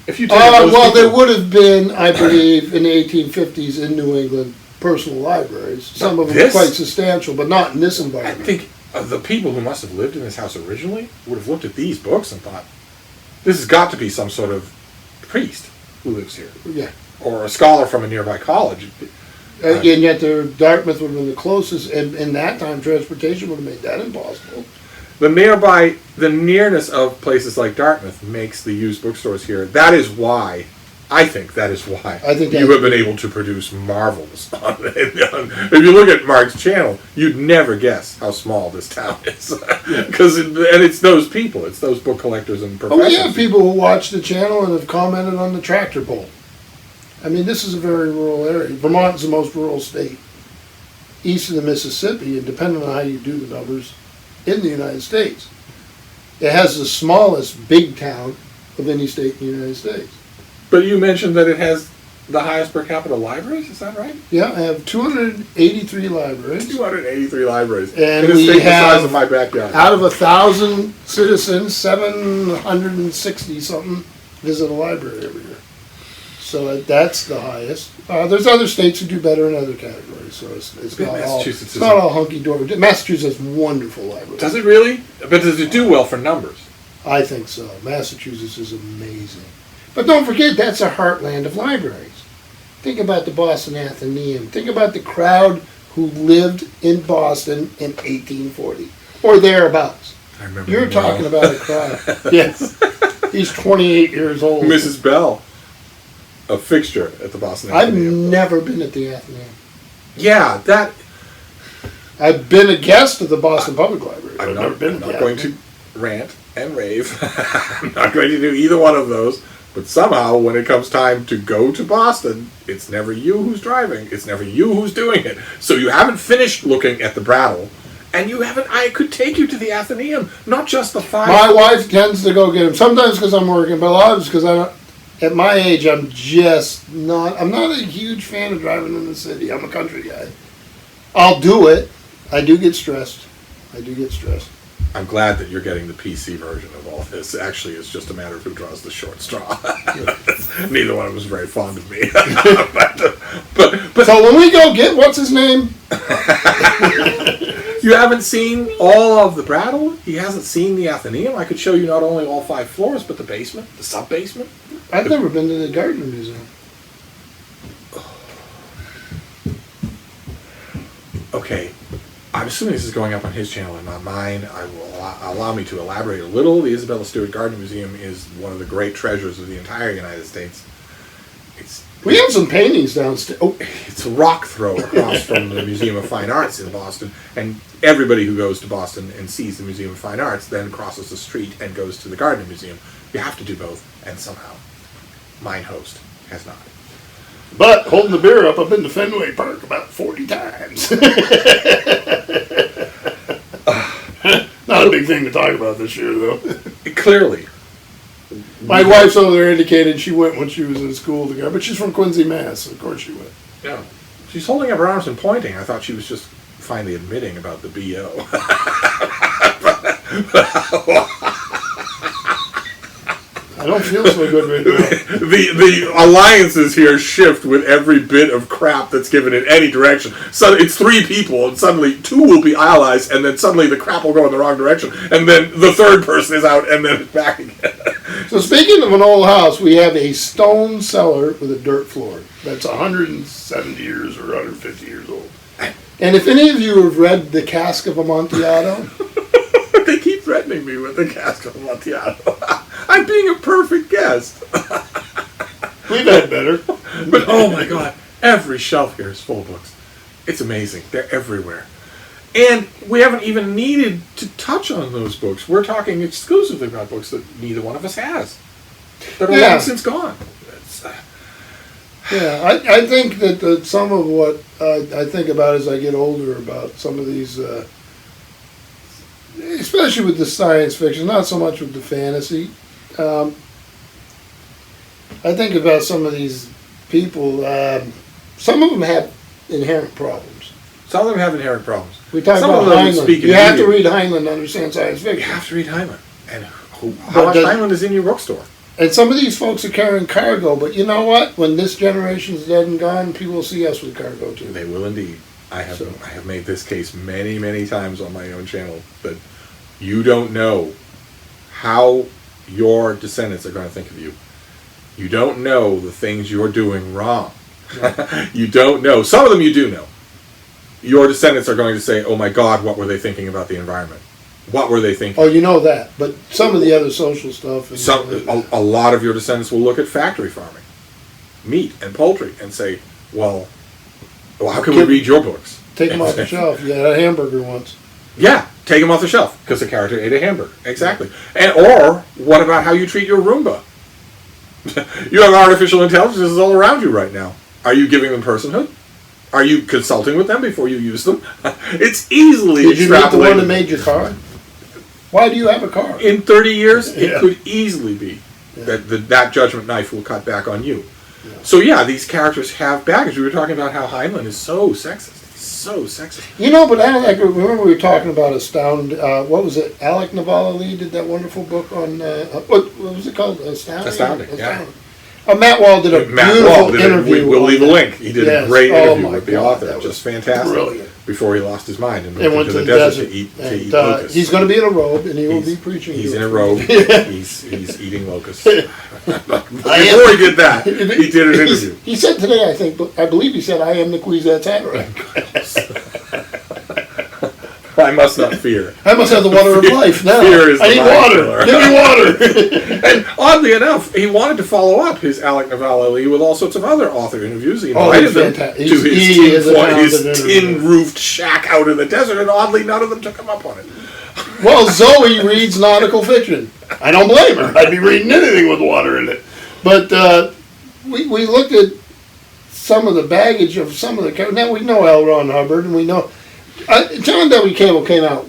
If you take There would have been, I believe, in the 1850s in New England, personal libraries. Some of them were quite substantial, but not in this I environment. think the people who must have lived in this house originally would have looked at these books and thought, this has got to be some sort of priest who lives here, Yeah. or a scholar from a nearby college. And yet Dartmouth would have been the closest, and in that time, transportation would have made that impossible. The nearness of places like Dartmouth makes the used bookstores here. That is why, I think that is why you have been able to produce marvels. If you look at Mark's channel, you'd never guess how small this town is. And it's those people, it's those book collectors and professionals. Oh, we have people who watch the channel and have commented on the tractor pull. I mean, this is a very rural area. Vermont is the most rural state east of the Mississippi, and depending on how you do the numbers, in the United States. It has the smallest big town of any state in the United States. But you mentioned that it has the highest per capita libraries, is that right? Yeah, I have 283 libraries. 283 libraries. And in a we state the have, size of my backyard. out of 1,000 citizens, 760 something visit a library every year. So that's the highest. There's other states who do better in other categories, so it's not all hunky-dory. Massachusetts has wonderful libraries. Does it really? But does it do well for numbers? I think so. Massachusetts is amazing. But don't forget, that's a heartland of libraries. Think about the Boston Athenaeum. Think about the crowd who lived in Boston in 1840, or thereabouts. I remember. You're talking about a crowd. Yes. He's 28 years old. Mrs. Bell, a fixture at the Boston I've Athenaeum. never been at the Athenaeum. Yeah, that... I've been a guest of the Boston Public Library. I'm never been not going to rant and rave. I'm not going to do either one of those. But somehow, when it comes time to go to Boston, it's never you who's driving. It's never you who's doing it. So you haven't finished looking at the Brattle, and you haven't... I could take you to the Athenaeum, not just the 5... My wife tends to go get him. Sometimes because I'm working, but a lot of it's because I don't... At my age, I'm not a huge fan of driving in the city. I'm a country guy. I'll do it. I do get stressed. I'm glad that you're getting the PC version of all this. Actually, it's just a matter of who draws the short straw. Neither one of us is very fond of me. but so when we go get, what's his name? You haven't seen all of the Brattle? He hasn't seen the Athenaeum? I could show you not only all 5 floors, but the basement, the sub-basement. I've never been to the Gardner Museum. Okay, I'm assuming this is going up on his channel and not mine. I will allow me to elaborate a little. The Isabella Stewart Gardner Museum is one of the great treasures of the entire United States. We have some paintings downstairs. Oh, It's a rock throw across from the Museum of Fine Arts in Boston, and everybody who goes to Boston and sees the Museum of Fine Arts then crosses the street and goes to the Gardner Museum. You have to do both, and somehow, mine host has not. but holding the beer up, I've been to Fenway Park about 40 times. Not a big thing to talk about this year, though. Clearly. My wife's over there indicated she went when she was in school together, but she's from Quincy, Mass. Of course she went. Yeah. She's holding up her arms and pointing. I thought she was just finally admitting about the BO. I don't feel so good right now. The alliances here shift with every bit of crap that's given in any direction. So it's three people, and suddenly two will be allies, and then suddenly the crap will go in the wrong direction, and then the third person is out, and then it's back again. So speaking of an old house, we have a stone cellar with a dirt floor. That's 170 years or 150 years old. And if any of you have read The Cask of Amontillado... They keep threatening me with the Cask of Amontillado. I'm being a perfect guest. We've had better. But oh my god, every shelf here is full of books. It's amazing. They're everywhere. And we haven't even needed to touch on those books. We're talking exclusively about books that neither one of us has. That are long since gone. Yeah, I think that some of what I think about as I get older about some of these, especially with the science fiction, not so much with the fantasy. I think about some of these people. Some of them have inherent problems. Some of them have inherent problems. We talk Some about of them Heinlein. speak You have to immediately. read Heinlein to understand science You fiction. have to read Heinlein. And how much Heinlein is in your bookstore? And some of these folks are carrying cargo, but you know what? When this generation's dead and gone, people will see us with cargo too. They will indeed. I have made this case many, many times on my own channel that you don't know how your descendants are going to think of you. You don't know the things you're doing wrong. You don't know. Some of them you do know. Your descendants are going to say, oh my God, what were they thinking about the environment? What were they thinking? Oh, you know that. But some of the other social stuff. And A lot of your descendants will look at factory farming, meat and poultry, and say, well how can we read your books? Take them off the shelf. You had a hamburger once. Yeah, take them off the shelf, because the character ate a hamburger. Exactly. Or, what about how you treat your Roomba? You have artificial intelligences all around you right now. Are you giving them personhood? Are you consulting with them before you use them? It's easily Did you meet the one that extrapolated. made your car? Why do you have a car? In 30 years, Yeah. it could easily be that that judgment knife will cut back on you. Yeah. So yeah, these characters have baggage. We were talking about how Heinlein is so sexist. He's so sexist. You know, but I don't like. Remember we were talking about Astound. What was it? Alec Navala did that wonderful book on what was it called? Astounding, yeah. Matt Wall did a Matt beautiful Wall did interview. we'll on leave a that. link. He did Yes. a great Oh interview my with the God, author. that was Just fantastic. brilliant. Before he lost his mind and And went to the desert to eat locusts. He's going to be in a robe, and he will He's- be preaching. He's to in a us. robe. Yeah. He's eating locusts. Before he did that, he did an interview. He said today, I believe he said, "I am the Kwisatz Haderach. I must not fear. I must have the water of life now. Fear is I the need mind water. killer." Give me water." And oddly enough, he wanted to follow up his Alec Navala with all sorts of other author interviews. He Oh, invited he's them fantastic. to He is a talented his interviewer. tin-roofed shack out in the desert, and oddly, none of them took him up on it. Well, Zoe reads nautical fiction. I don't blame her. I'd be reading anything with water in it. But we looked at some of the baggage of some of the characters. Now we know L. Ron Hubbard, and we know John W. Campbell came out.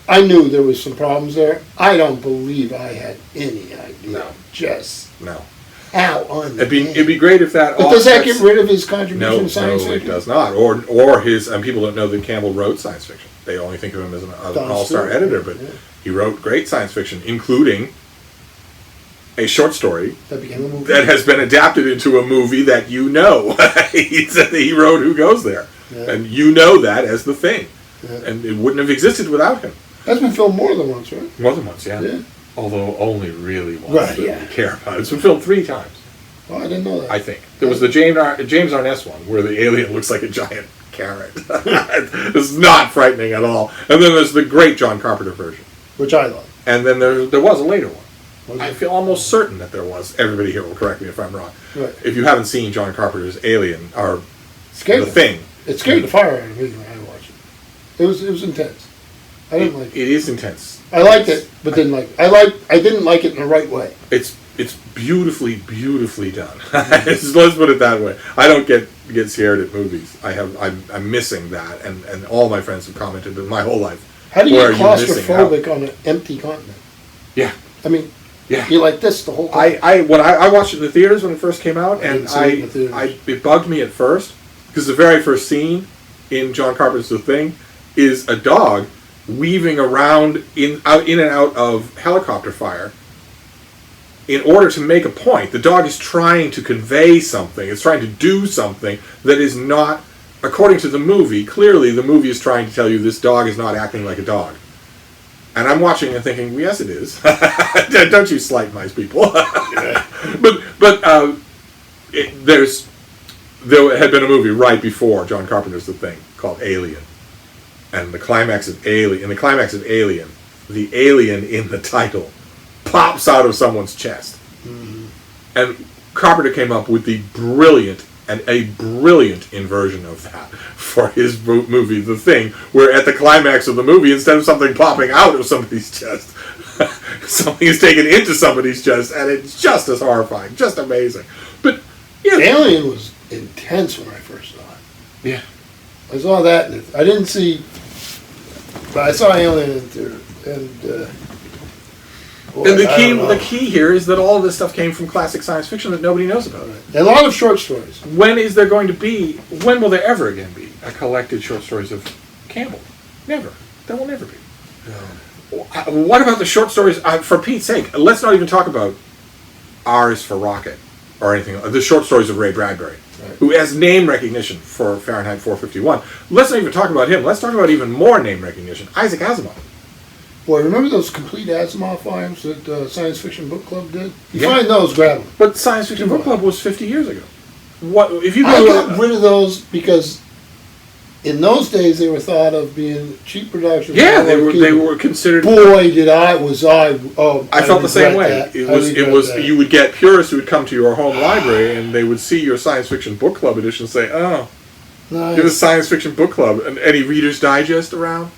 I knew there was some problems there. I don't believe I had any idea. No. Just No. how on It'd be great if that. But does that get rid of his contribution No, to science no, it fiction? does not. Or his. And people don't know that Campbell wrote science fiction. They only think of him as an all-star Stewart. editor, but Yeah. he wrote great science fiction, including a short story That became a movie. that has been adapted into a movie that you know. He wrote Who Goes There, Yeah. and you know that as the thing, Yeah. and it wouldn't have existed without him. That's been filmed more than once, right? More than once, yeah. Yeah. Although only really once Right, that yeah. we care about. It's been filmed 3 times. Oh, I didn't know that. I think. There was the James Arness one, where the alien looks like a giant carrot. It's not frightening at all. And then there's the great John Carpenter version. Which I love. And then there was a later one. I feel almost certain that there was. Everybody here will correct me if I'm wrong. Right. If you haven't seen John Carpenter's Alien or Scared The Thing, it scared the fire out of me when I watched it. It was intense. I didn't like it. It is intense. I liked it, but didn't like it. I didn't like it in the right way. It's beautifully done. Let's put it that way. I don't get scared at movies. I'm missing that, and all my friends have commented that my whole life. How do you Where get are you missing claustrophobic on an empty continent? Yeah. I mean, Yeah. you're like this the whole time. I watched it in the theaters when it first came out, I didn't and see it in the theaters. it bugged me at first because the very first scene in John Carpenter's The Thing is a dog weaving around in and out of helicopter fire in order to make a point. The dog is trying to convey something. It's trying to do something that is not, according to the movie, clearly the movie is trying to tell you this dog is not acting like a dog. And I'm watching and thinking, well, yes, it is. Don't you slight nice people. But there had been a movie right before John Carpenter's The Thing called Alien. And in the climax of Alien, the alien in the title pops out of someone's chest. Mm-hmm. And Carpenter came up with a brilliant inversion of that for his movie The Thing, where at the climax of the movie, instead of something popping out of somebody's chest, something is taken into somebody's chest, and it's just as horrifying, just amazing. But yeah, Alien was intense when I first saw it. Yeah, I saw that, and I didn't see, but I saw Alien in theater, and boy, and I don't know. the key here is that all of this stuff came from classic science fiction that nobody knows about. And a lot of short stories. When will there ever again be a collected short stories of Campbell? Never. There will never be. No. What about the short stories? For Pete's sake, let's not even talk about R is for Rocket or anything. The short stories of Ray Bradbury, Right. who has name recognition for Fahrenheit 451. Let's not even talk about him. Let's talk about even more name recognition. Isaac Asimov. Boy, remember those complete Asimov volumes that Science Fiction Book Club did? You Yeah. find those, grab them. But Science Fiction Book Club was 50 years ago. What if you I go? got rid of those because in those days they were thought of being cheap productions. Yeah, they were considered. Boy, I felt the same way. regret that. It I was regret that. you would get purists who would come to your home library and they would see your Science Fiction Book Club edition and say, "Oh, Nice. it was Science Fiction Book Club," and any Reader's Digest around.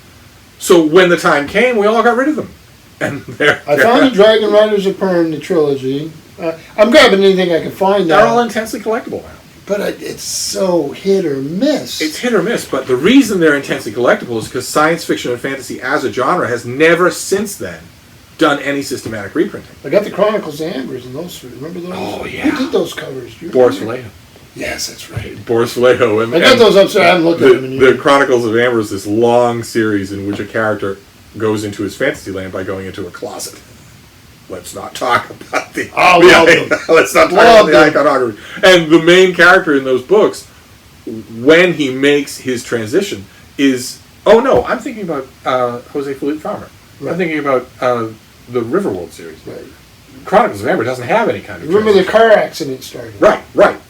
So when the time came, we all got rid of them. And I found the Dragon Riders of Pern, the trilogy. I'm grabbing anything I can find now. They're all intensely collectible now. But it's so hit or miss. It's hit or miss, but the reason they're intensely collectible is because science fiction and fantasy as a genre has never since then done any systematic reprinting. I got the Chronicles of Ambers and those three. Remember those? Oh, yeah. Who did those covers? Do you Boris remember? Vallejo. Yes, that's right. Boris Vallejo. And, I got those upstairs. I haven't looked at them in The years. Chronicles of Amber is this long series in which a character goes into his fantasy land by going into a closet. Let's not talk about the. Let's not talk about the iconography. And the main character in those books, when he makes his transition, is I'm thinking about Jose Felipe Farmer. Right. I'm thinking about the Riverworld series. Right. Chronicles of Amber doesn't have any kind of. Remember the car accident started. Right.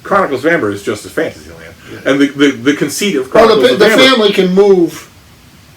Chronicles of Amber is just a fantasy land, Yeah. and the conceit of Well, Chronicles of the Amber. family can move.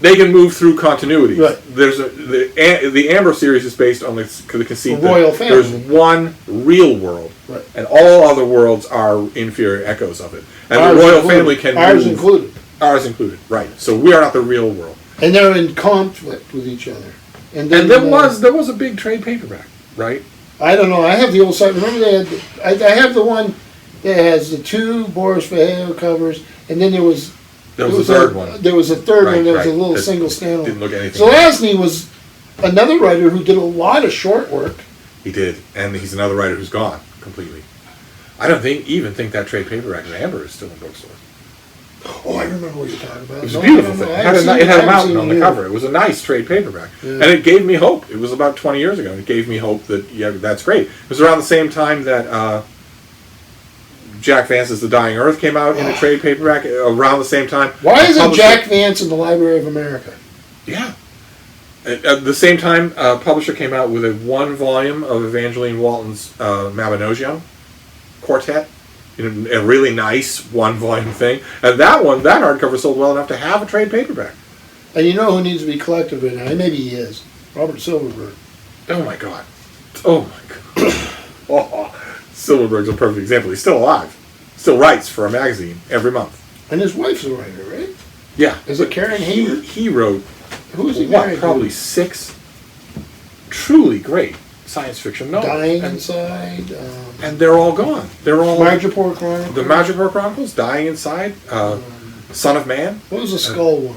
They can move through continuity. Right. There's the Amber series is based on the conceit The royal that family. there's one real world, Right. and all other worlds are inferior echoes of it. And Ours the royal included. family can Ours move. included. Ours included. Right. So we are not the real world. And they're in conflict with each other. And there was a big trade paperback, right? I don't know. I have the old site. Remember they had. I have the one that has the two Boris Vallejo covers, and then there was. There was a third one. There was a third Right, one. There was a right. little That single standalone. didn't look anything Zelazny was another writer who did a lot of short work. He did, and he's another writer who's gone completely. I don't even think that trade paperback of Amber is still in bookstores. Oh, I remember what you're talking about. It was a beautiful thing. I It haven't had seen a mountain it on the yet. cover. It was a nice trade paperback. Yeah. And it gave me hope. It was about 20 years ago. And it gave me hope that, yeah, that's great. It was around the same time that Jack Vance's The Dying Earth came out in a trade paperback. Around the same time. Why A isn't publisher- Jack Vance in the Library of America? Yeah. At the same time, a publisher came out with a one volume of Evangeline Walton's Mabinogion quartet. A really nice one-volume thing. And that hardcover sold well enough to have a trade paperback. And you know who needs to be collected right now? Maybe he is. Robert Silverberg. Oh my God. Oh my God. Oh, Silverberg's a perfect example. He's still alive. Still writes for a magazine every month. And his wife's a writer, right? Yeah. Is it Karen Hamer? He wrote, Who's he married probably to? 6 truly great science fiction novels. Dying and, Inside. and they're all gone. They're all... Madripoor Chronicles. The Madripoor Chronicles, Dying Inside, Son of Man. What was the Skull one?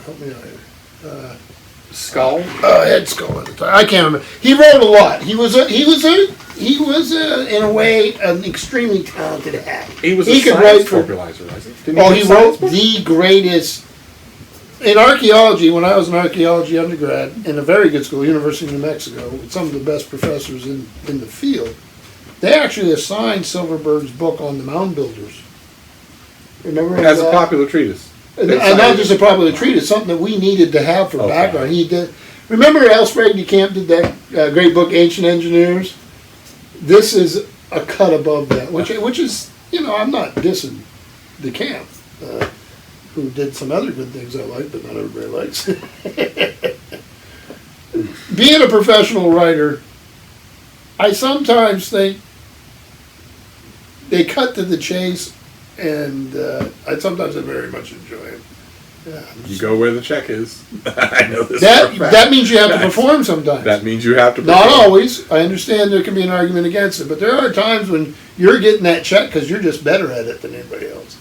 Help me out here. Skull. Ed Skull at the time. I can't remember. He wrote a lot. He was in a way an extremely talented hack. He was he a could science write for, popularizer, wasn't he? he wrote the greatest in archaeology. When I was an archaeology undergrad in a very good school, University of New Mexico, with some of the best professors in the field, they actually assigned Silverberg's book on the mound builders. Remember as a popular treatise. And not just a popular treatise, something that we needed to have for background. He did. Remember L. Sprague de Camp did that great book, Ancient Engineers? This is a cut above that, which is, I'm not dissing de Camp, who did some other good things I like, but not everybody likes. Being a professional writer, I sometimes think they cut to the chase, and I very much enjoy it. Yeah, you go where the check is. I know this. That means you have to perform sometimes. That means you have to perform. Not always. I understand there can be an argument against it, but there are times when you're getting that check because you're just better at it than anybody else.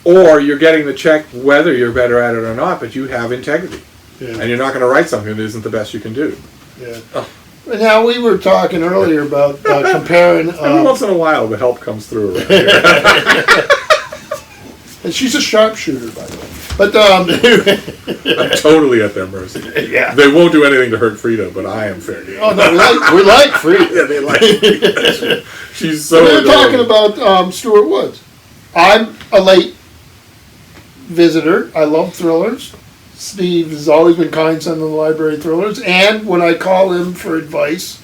Or you're getting the check whether you're better at it or not, but you have integrity. Yeah. And you're not going to write something that isn't the best you can do. Yeah. Oh. Now, we were talking earlier about comparing... Every once in a while, the help comes through around here. And she's a sharpshooter, by the way. But I'm totally at their mercy. Yeah. They won't do anything to hurt Frida, but I am fair game. Oh, no, we like Frida. Yeah, they like me. She's so We're adorable. talking about Stuart Woods. I'm a late visitor. I love thrillers. Steve has always been kind sending the library thrillers. And when I call him for advice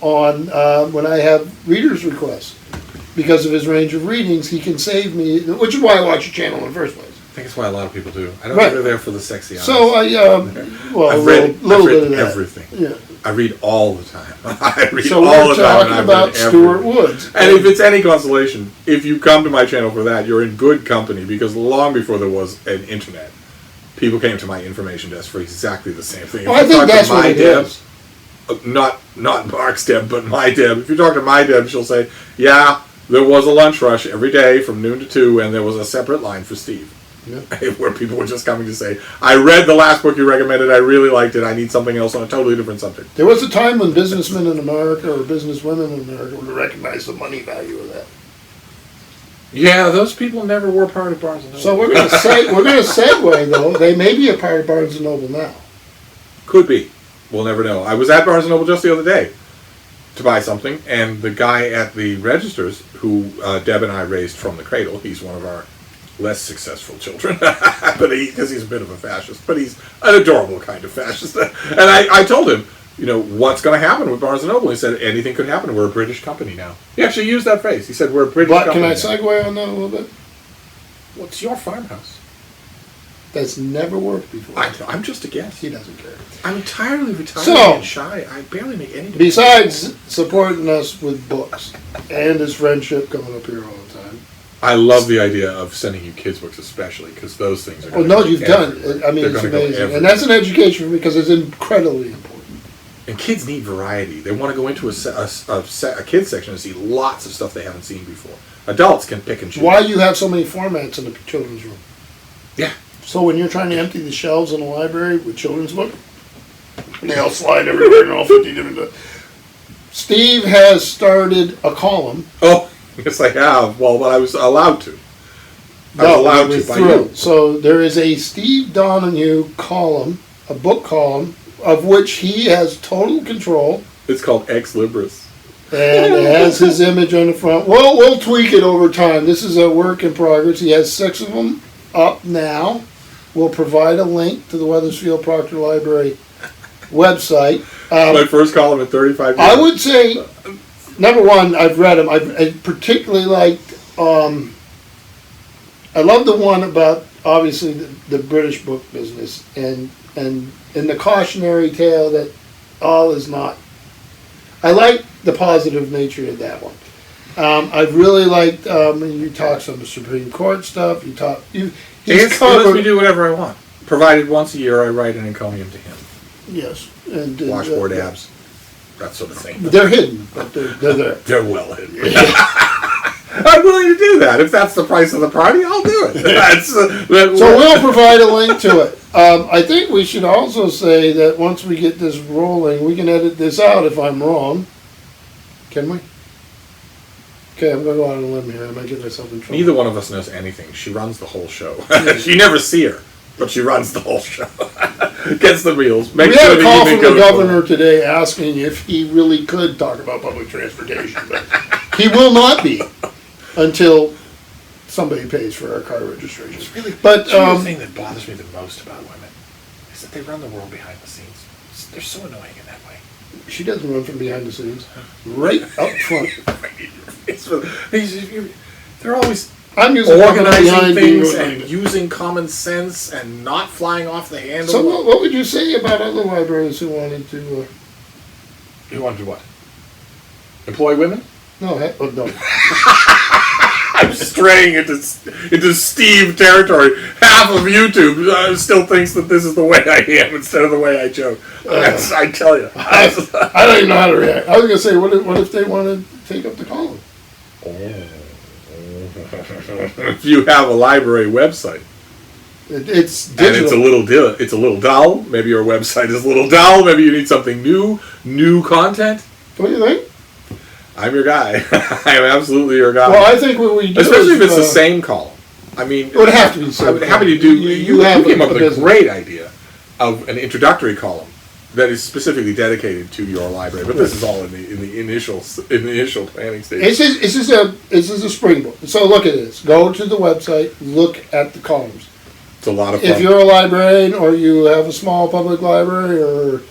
on when I have readers' requests, because of his range of readings, he can save me, which is why I watch your channel in the first place. I think it's why a lot of people do. I don't think they're there for the sexy eyes. So I, I've read everything. Yeah. I read all the time. I read So all we're the time. talking about Stuart Woods. And if it's any consolation, if you come to my channel for that, you're in good company, because long before there was an internet, people came to my information desk for exactly the same thing. Well, I think that's what it is. Not Mark's Deb, but my Deb. If you talk to my Deb, she'll say, yeah, there was a lunch rush every day from noon to 2, and there was a separate line for Steve. Yeah. Where people were just coming to say, I read the last book you recommended, I really liked it, I need something else on a totally different subject. There was a time when businessmen in America, or businesswomen in America, would recognize the money value of that. Yeah, those people never were part of Barnes & Noble. So we're going to segue, though. They may be a part of Barnes & Noble now. Could be. We'll never know. I was at Barnes & Noble just the other day to buy something, and the guy at the registers, who Deb and I raised from the cradle, he's one of our less successful children, but because he's a bit of a fascist, but he's an adorable kind of fascist. And I told him, what's going to happen with Barnes & Noble? He said, anything could happen. We're a British company now. He actually used that phrase. He said, we're a British company But can I segue on that a little bit? What's your farmhouse? That's never worked before. I'm just a guess. He doesn't care. I'm entirely retired and shy. I barely make any difference. Besides supporting us with books and his friendship coming up here all the time. I love the idea of sending you kids' books, especially, because those things are. Well, no, you've done it. I mean, it's amazing, and that's an education for me because it's incredibly important. And kids need variety. They want to go into a kids section and see lots of stuff they haven't seen before. Adults can pick and choose. Why you have so many formats in the children's room? Yeah. So when you're trying to empty the shelves in a library with children's books, they all slide everywhere in all 50 different. Steve has started a column. Oh. Yes, I have. Well, but I was allowed to. I was allowed to by you. So there is a Steve Donahue column, a book column, of which he has total control. It's called Ex Libris. And it has his image on the front. Well, we'll tweak it over time. This is a work in progress. He has 6 of them up now. We'll provide a link to the Wethersfield Proctor Library website. My first column at 35 years. I would say... Number one, I've read them. I particularly liked. I love the one about obviously the British book business and the cautionary tale that all is not. I like the positive nature of that one. I really liked, you talk some Supreme Court stuff, he He lets me do whatever I want. Provided once a year I write an encomium to him. Yes. And, Washboard abs, that sort of thing. They're hidden, but they're there. They're well hidden. I'm willing to do that. If that's the price of the party, I'll do it. So we'll provide a link to it. I think we should also say that once we get this rolling, we can edit this out if I'm wrong. Can we? Okay, I'm going to go out on a limb here. I might get myself in trouble. Neither one of us knows anything. She runs the whole show. You never see her, but she runs the whole show. Gets the reels. We had a call from the governor today asking if he really could talk about public transportation, but he will not be until somebody pays for our car registration. But the thing that bothers me the most about women is that they run the world behind the scenes. They're so annoying in that way. She doesn't run from behind the scenes. Right up front. They're always organizing things and using common sense and not flying off the handle. So what would you say about other librarians who wanted to... Who wanted to what? Employ women? No, no. I'm straying into Steve territory. Half of YouTube still thinks that this is the way I am instead of the way I joke. I tell you. I don't even know how to react. I was going to say, what if they want to take up the column? If you have a library website, it's digital. and it's a little dull. Maybe your website is a little dull. Maybe you need something new content. What do you think? I'm your guy. I am absolutely your guy. Well, I think what we do, especially if it's the same column. I mean, it would have to be. I would happy to do. You came up with a great idea of an introductory column that is specifically dedicated to your library. But this is all in the initial planning stage. This is a springboard. So look at this. Go to the website. Look at the columns. It's a lot of fun. If you're a librarian, or you have a small public library, or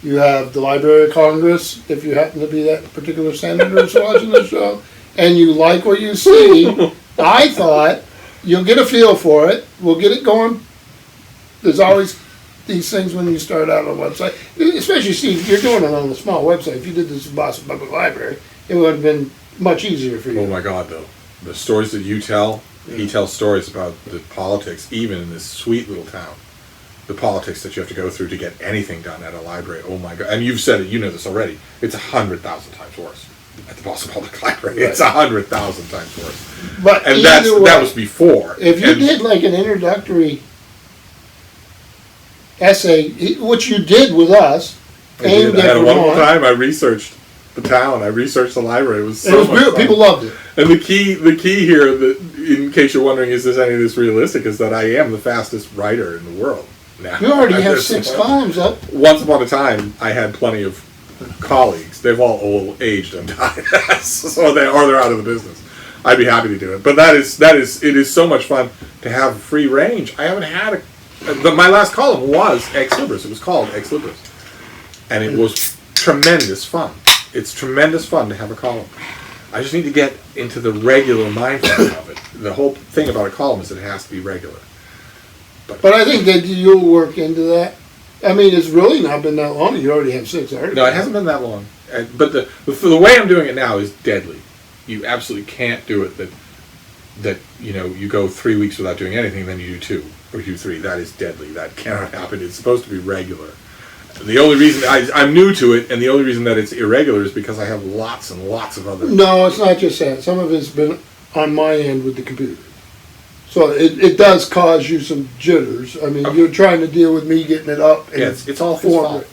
you have the Library of Congress, if you happen to be that particular senator who's watching the show, and you like what you see, I thought you'll get a feel for it. We'll get it going. There's always these things when you start out on a website, especially, Steve, you're doing it on a small website. If you did this in Boston Public Library, it would have been much easier for you. Oh my God, though. The stories that you tell, he tells stories about the politics, even in this sweet little town. The politics that you have to go through to get anything done at a library. Oh my God. And you've said it, you know this already. It's 100,000 times worse at the Boston Public Library. Right. It's 100,000 times worse. And that was before. If you did like an introductory essay, which you did with us, I had a wonderful time. I researched the town. I researched the library. It was so much fun. People loved it. And the key here, that, in case you're wondering, is any of this realistic, is that I am the fastest writer in the world now. You already have 6 columns up. Once upon a time, I had plenty of colleagues. They've all old aged and died, so they're out of the business. I'd be happy to do it, but it is so much fun to have free range. I haven't had my last column was Ex Libris. It was called Ex Libris, and it was tremendous fun. It's tremendous fun to have a column. I just need to get into the regular mind frame of it. The whole thing about a column is that it has to be regular. But I think that you'll work into that. I mean, it's really not been that long. You already have 6 articles. No, it hasn't been that long. But the way I'm doing it now is deadly. You absolutely can't do it that you go 3 weeks without doing anything, then you do 2 or you do 3. That is deadly. That cannot happen. It's supposed to be regular. The only reason I'm new to it, and the only reason that it's irregular is because I have lots and lots of other. No, it's not just that. Some of it's been on my end with the computer. So it does cause you some jitters. I mean, You're trying to deal with me getting it up. And it's all his fault.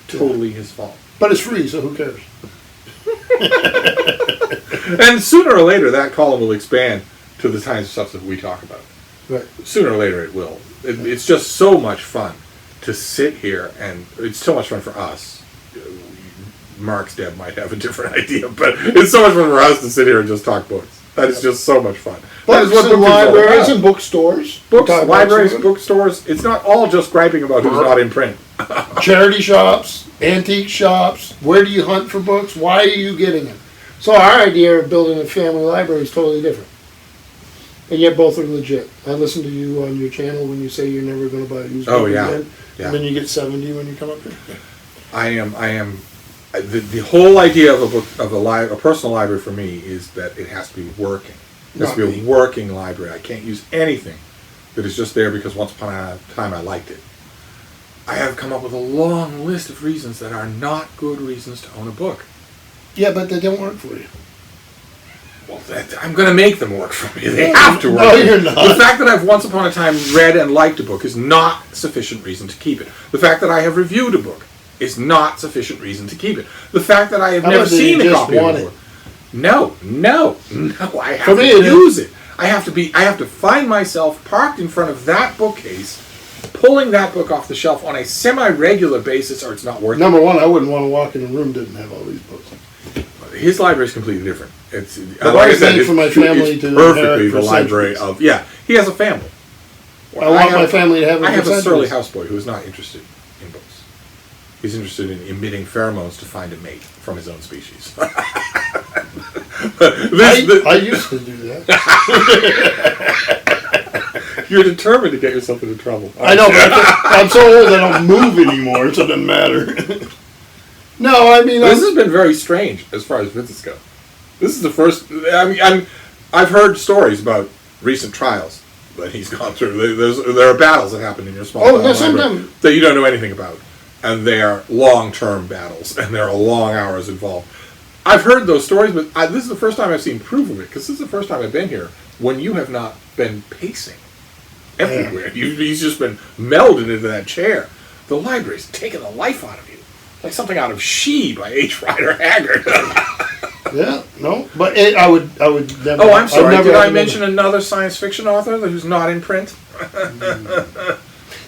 Totally his fault. But it's free, so who cares? And sooner or later, that column will expand to the kinds of stuff that we talk about. Right. Sooner or later, it will. It's just so much fun to sit here, and it's so much fun for us. Mark's Deb might have a different idea, but it's so much fun for us to sit here and just talk books. That is just so much fun. That is what libraries and bookstores. Libraries, bookstores. It's not all just griping about who's not in print. Charity shops, antique shops. Where do you hunt for books? Why are you getting them? So our idea of building a family library is totally different. And yet both are legit. I listen to you on your channel when you say you're never going to buy a used book again. Yeah. And then you get 70 when you come up here. I am. The whole idea of a book, of a personal library for me, is that it has to be working. It has to be a working library. I can't use anything that is just there because once upon a time I liked it. I have come up with a long list of reasons that are not good reasons to own a book. Yeah, but they don't work for you. Well, I'm going to make them work for me. They have to work. No, you're not. The fact that I've once upon a time read and liked a book is not sufficient reason to keep it. The fact that I have reviewed a book is not sufficient reason to keep it. The fact that I have never seen a copy of a book. No. I have to use it. I have to find myself parked in front of that bookcase, pulling that book off the shelf on a semi-regular basis, or it's not worth it. Number one, I wouldn't want to walk in a room that didn't have all these books. His library is completely different. It's like I said, for my family it's to perfectly the for library centuries. of. Yeah, he has a family. I want my family to have. I have a centuries. surly houseboy who is not interested in books. He's interested in emitting pheromones to find a mate from his own species. I used to do that. You're determined to get yourself into trouble. I know, but I'm so old I don't move anymore, so it doesn't matter. No, I mean... This has been very strange as far as visits go. This is the first... I've heard stories about recent trials that he's gone through. There are battles that happen in your small town library that you don't know anything about. And they are long-term battles, and there are long hours involved. I've heard those stories, but this is the first time I've seen proof of it, because this is the first time I've been here when you have not been pacing everywhere. Yeah. He's just been melded into that chair. The library's taken the life out of you. Like something out of She by H. Rider Haggard. Yeah, no, but I would never... Oh, I'm sorry. Did I mention another science fiction author who's not in print?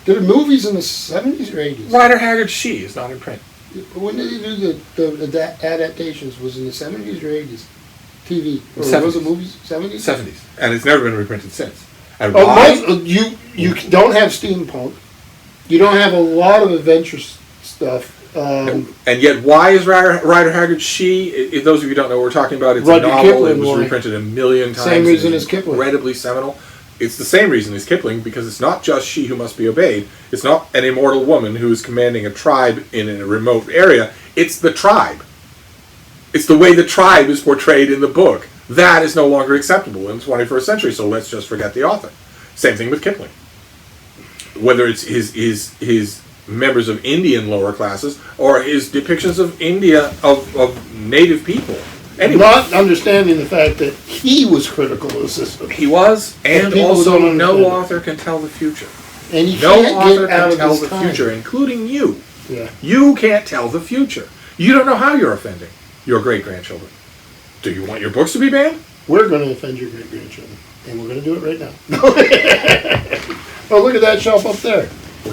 Did the movies in the 70s or 80s? Rider Haggard's She is not in print. When did he do the adaptations? Was it in the 70s or 80s? TV? Or 70s. Was it movies? 70s? 70s. And it's never been reprinted since. And you don't have steampunk. You don't have a lot of adventure stuff. And yet, why is Rider Haggard She? If those of you who don't know what we're talking about, it's a novel. Kipling, it was reprinted a million times. Same reason as Kipling. Incredibly seminal. It's the same reason as Kipling, because it's not just she who must be obeyed. It's not an immortal woman who is commanding a tribe in a remote area. It's the tribe. It's the way the tribe is portrayed in the book. That is no longer acceptable in the 21st century, so let's just forget the author. Same thing with Kipling. Whether it's his members of Indian lower classes or his depictions of India, of native people. Anyway, not understanding the fact that he was critical of the system. He was, and also no author can tell the future. And you no can't author get out can tell of the time. future, including you. Yeah. You can't tell the future. You don't know how you're offending your great-grandchildren. Do you want your books to be banned? We're going to offend your great-grandchildren, and we're going to do it right now. Oh, look at that shelf up there.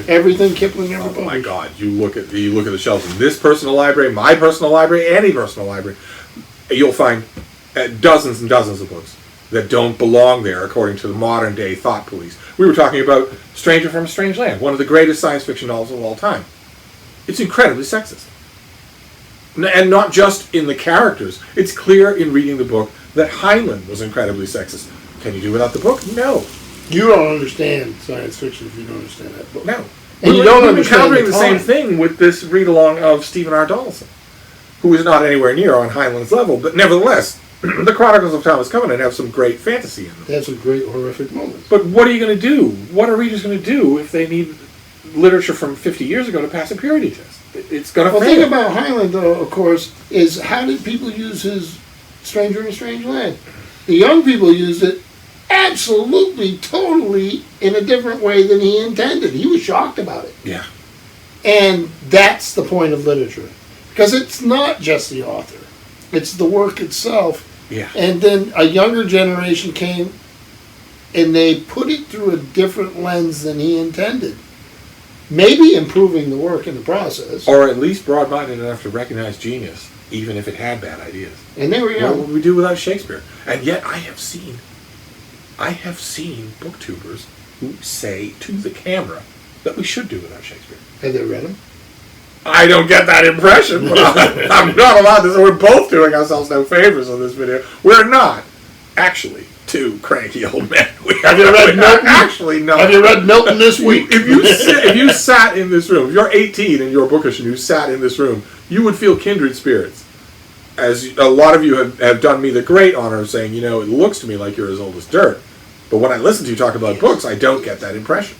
Everything Kipling ever published. Oh my God! You look at the shelves in this personal library, my personal library, any personal library. You'll find dozens and dozens of books that don't belong there, according to the modern day thought police. We were talking about Stranger from a Strange Land, one of the greatest science fiction novels of all time. It's incredibly sexist, and not just in the characters. It's clear in reading the book that Heinlein was incredibly sexist. Can you do without the book? No. You don't understand science fiction if you don't understand that book. No. And you don't We're understand encountering the same thing with this read-along of Stephen R. Donaldson, who is not anywhere near on Heinlein's level, but nevertheless, the Chronicles of Thomas Covenant have some great fantasy in them. They have some great horrific moments. But what are you going to do? What are readers going to do if they need literature from 50 years ago to pass a purity test? It's going to fail. The thing about Heinlein, though, of course, is how did people use his Stranger in a Strange Land? The young people used it absolutely, totally in a different way than he intended. He was shocked about it. Yeah. And that's the point of literature. Because it's not just the author. It's the work itself. Yeah. And then a younger generation came and they put it through a different lens than he intended. Maybe improving the work in the process. Or at least broad-minded enough to recognize genius, even if it had bad ideas. And there we go. What would we do without Shakespeare? And yet I have seen booktubers who say to the camera that we should do without Shakespeare. Have they read him? I don't get that impression, but I'm not allowed to. So we're both doing ourselves no favors on this video. We're not actually two cranky old men. Have you read Milton? Actually, no. Have you read Milton this week? If you sat in this room, if you're 18 and you're bookish and you sat in this room, you would feel kindred spirits. As a lot of you have done me the great honor of saying, it looks to me like you're as old as dirt. But when I listen to you talk about books, I don't get that impression.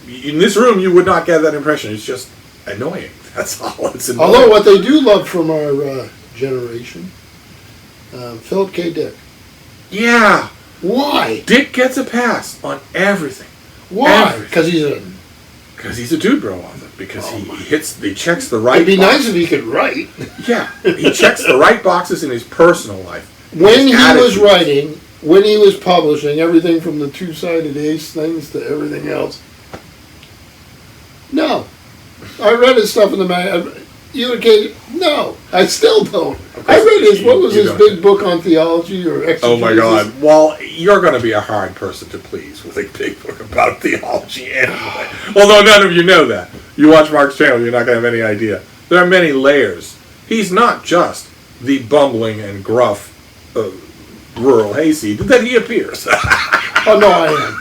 In this room, you would not get that impression. It's just annoying. That's all. It's annoying. Although what they do love from our generation, Philip K. Dick. Yeah. Why? Dick gets a pass on everything. Why? Because he's a dude bro author. Because he checks the right. It'd be nice if he could write. Yeah, he checks the right boxes in his personal life. When he was writing, when he was publishing, everything from the two-sided ace things to everything else. No, I read his stuff in the mag. No, I still don't. I read his. What was his big book on theology or exegesis? Oh my God! Well, you're going to be a hard person to please with a big book about theology anyway. Although none of you know that. You watch Mark's channel, you're not going to have any idea. There are many layers. He's not just the bumbling and gruff rural hayseed that he appears. Oh no, I am.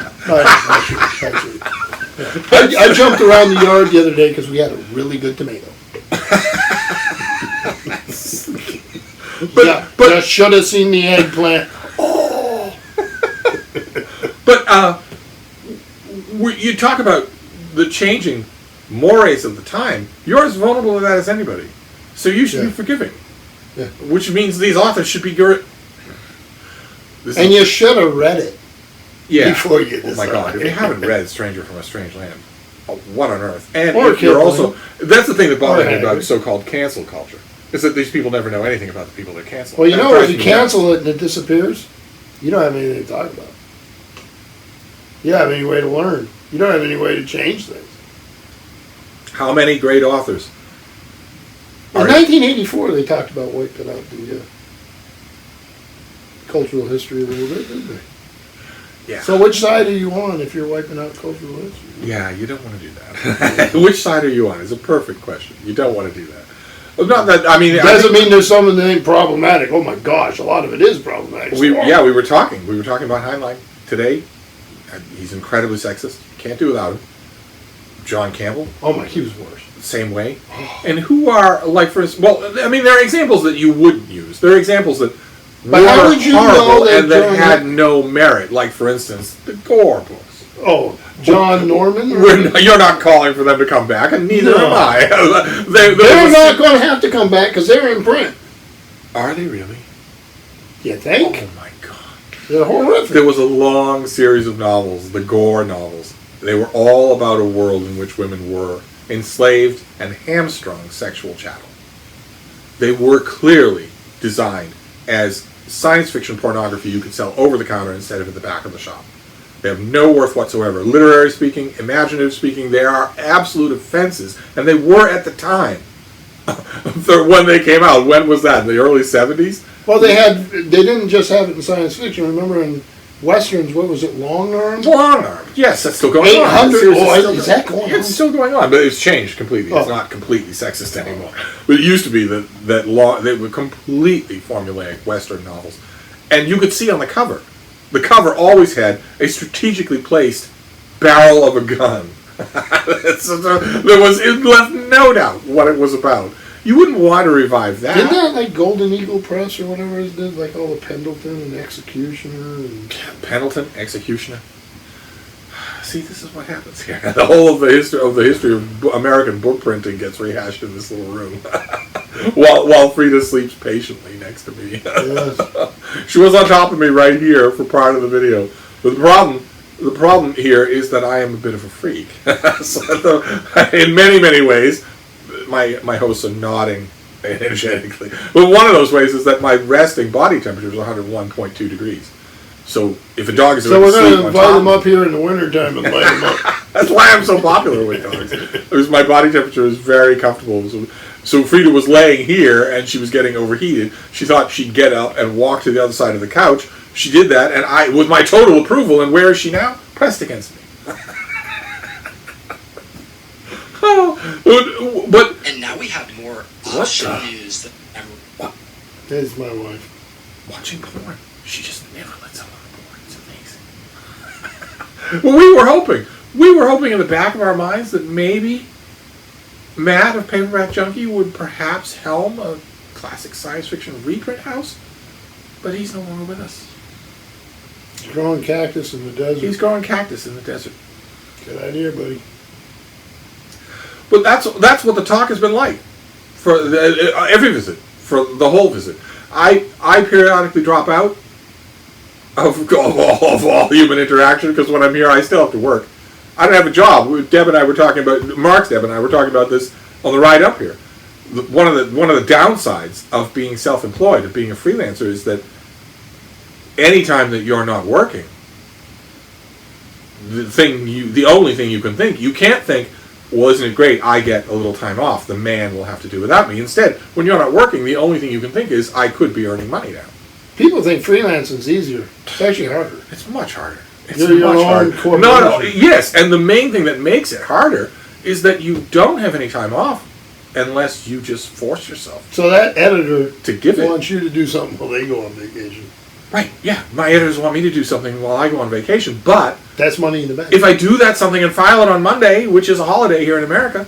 I jumped around the yard the other day because we had a really good tomato. but just should have seen the eggplant. Oh. But you talk about the changing mores of the time. You're as vulnerable to that as anybody, so you should be forgiving. Yeah. Which means these authors should be good. And you should have read it. Yeah. Before you decide. Oh my God! If you haven't read *Stranger from a Strange Land*, what on earth? And or if you're also—that's the thing that bothers me about so-called cancel culture is that these people never know anything about the people they're canceling. Well, if you cancel it and it disappears, you don't have anything to talk about. You don't have any way to learn. You don't have any way to change things. How many great authors? In 1984, they talked about wiping out the cultural history a little bit, didn't they? Yeah. So which side are you on if you're wiping out cultural history? Yeah, you don't want to do that. Which side are you on is a perfect question. You don't want to do that. Well, not that, I mean... It doesn't mean there's something that ain't problematic. Oh my gosh, a lot of it is problematic. We were talking about Heinlein today. He's incredibly sexist. Can't do without him. John Campbell. Oh my, he was worse. Same way. And who are, like, for instance... Well, I mean, there are examples that you wouldn't use. There are examples that... But how would you know that John had no merit? Like, for instance, the Gore books. Oh, John Norman? You're not calling for them to come back, and neither am I. They're not going to have to come back because they're in print. Are they really? You think? Oh my God. They're horrific. There was a long series of novels, the Gore novels. They were all about a world in which women were enslaved and hamstrung sexual chattel. They were clearly designed as science fiction pornography you could sell over the counter instead of at the back of the shop. They have no worth whatsoever. Literary speaking, imaginative speaking, they are absolute offenses, and they were at the time when they came out. When was that? In the early 70s? Well, they didn't just have it in science fiction. Remember in Westerns, what was it, Long Arm? Long Arm. Yes, that's still going on. 800. Is that going on? It's still going on, but it's changed completely. It's not completely sexist anymore. But it used to be that they were completely formulaic Western novels, and you could see on the cover. The cover always had a strategically placed barrel of a gun. It left no doubt what it was about. You wouldn't want to revive that. Didn't that like Golden Eagle Press or whatever it did, like all the Pendleton and Executioner and Pendleton, Executioner. See, this is what happens here. The whole of the history of American book printing gets rehashed in this little room, while Frida sleeps patiently next to me. Yes. She was on top of me right here for part of the video. But the problem here is that I am a bit of a freak. So in many, many ways, my hosts are nodding energetically. But one of those ways is that my resting body temperature is 101.2 degrees. So if a dog is so we're going to invite them up here in the wintertime and light them up. That's why I'm so popular with dogs. Because my body temperature is very comfortable. So Frida was laying here and she was getting overheated. She thought she'd get up and walk to the other side of the couch. She did that, and I, with my total approval, and where is she now? Pressed against me. But and now we have more option news than ever. There's my wife. Watching porn. She just never lets out on porn. It's amazing. Well, we were hoping in the back of our minds that maybe Matt of Paperback Junkie would perhaps helm a classic science fiction reprint house, but he's no longer with us. He's growing cactus in the desert. He's growing cactus in the desert. Good idea, buddy. But that's what the talk has been like for every visit, for the whole visit. I periodically drop out of all human interaction because when I'm here, I still have to work. I don't have a job. Mark's Deb and I were talking about this on the ride up here. One of the downsides of being self-employed, of being a freelancer, is that anytime that you're not working, the only thing you can think, you can't think, well, isn't it great, I get a little time off, the man will have to do without me. Instead, when you're not working, the only thing you can think is, I could be earning money now. People think freelancing's easier. It's actually harder. It's much harder. It's You're your much own harder. corporation. Yes, and the main thing that makes it harder is that you don't have any time off unless you just force yourself. So that editor to give it. wants you to do something while they go on vacation. Right, yeah. My editors want me to do something while I go on vacation, but That's money in the bank. if I do that something and file it on Monday, which is a holiday here in America,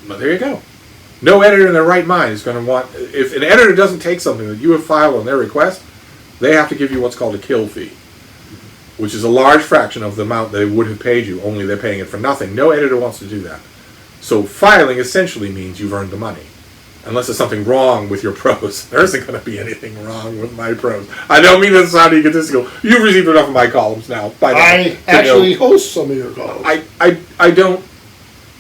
well, there you go. No editor in their right mind is going to want... If an editor doesn't take something that you have filed on their request, they have to give you what's called a kill fee, which is a large fraction of the amount they would have paid you, only they're paying it for nothing. No editor wants to do that. So filing essentially means you've earned the money. Unless there's something wrong with your prose. There isn't going to be anything wrong with my prose. I don't mean to sound egotistical. You've received enough of my columns now. By now I actually host some of your calls. I don't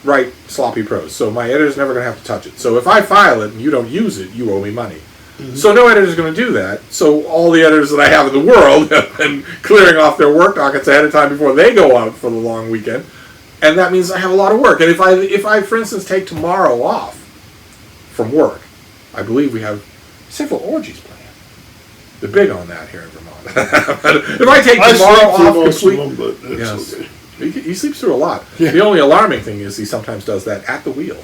write sloppy prose, so my editor's never going to have to touch it. So if I file it and you don't use it, you owe me money. Mm-hmm. So no editor's going to do that. So all the editors that I have in the world have been clearing off their work dockets ahead of time before they go out for the long weekend. And that means I have a lot of work. And if I, for instance, take tomorrow off from work, I believe we have several orgies planned. They're big on that here in Vermont. If I take tomorrow off completely, yes, okay. He sleeps through a lot. Yeah. The only alarming thing is he sometimes does that at the wheel.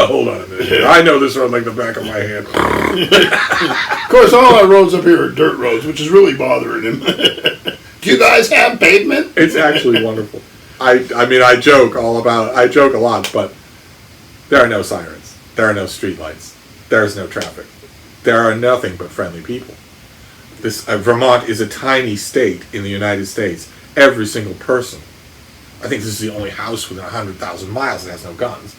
Hold on a minute. Here. I know this road like the back of my hand. Of course, all our roads up here are dirt roads, which is really bothering him. Do you guys have pavement? It's actually wonderful. I mean, I joke a lot, but there are no sirens. There are no streetlights. There is no traffic. There are nothing but friendly people. This Vermont is a tiny state in the United States. Every single person, I think this is the only house within 100,000 miles that has no guns.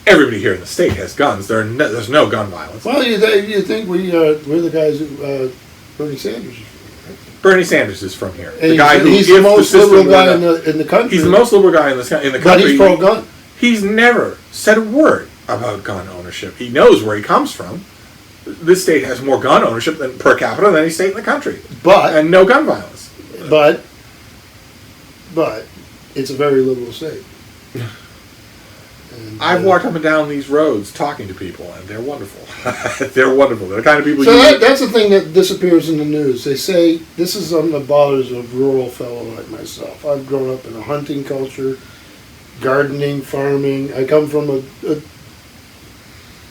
Everybody here in the state has guns. There's no gun violence. Well, you think we're the guys who Bernie Sanders is from, right? Bernie Sanders is from here. And the guy he's the most liberal guy in the country. He's the most liberal guy in the country. But he's pro-gun. He's never said a word about gun ownership. He knows where he comes from. This state has more gun ownership per capita than any state in the country. And no gun violence. But it's a very liberal state. And, I've walked up and down these roads talking to people, and they're wonderful. They're wonderful. They're the kind of people that's the thing that disappears in the news. They say, this is something that bothers a rural fellow like myself. I've grown up in a hunting culture, gardening, farming. I come from a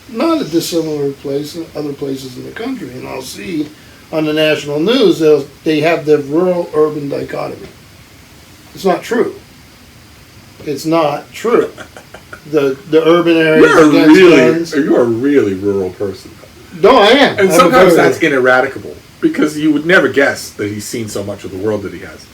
not a dissimilar place in other places in the country, and I'll see on the national news they have the rural-urban dichotomy. It's not true. It's not true. The urban areas against guns. You're a really rural person. No, I am. And sometimes that's ineradicable, because you would never guess that he's seen so much of the world that he has.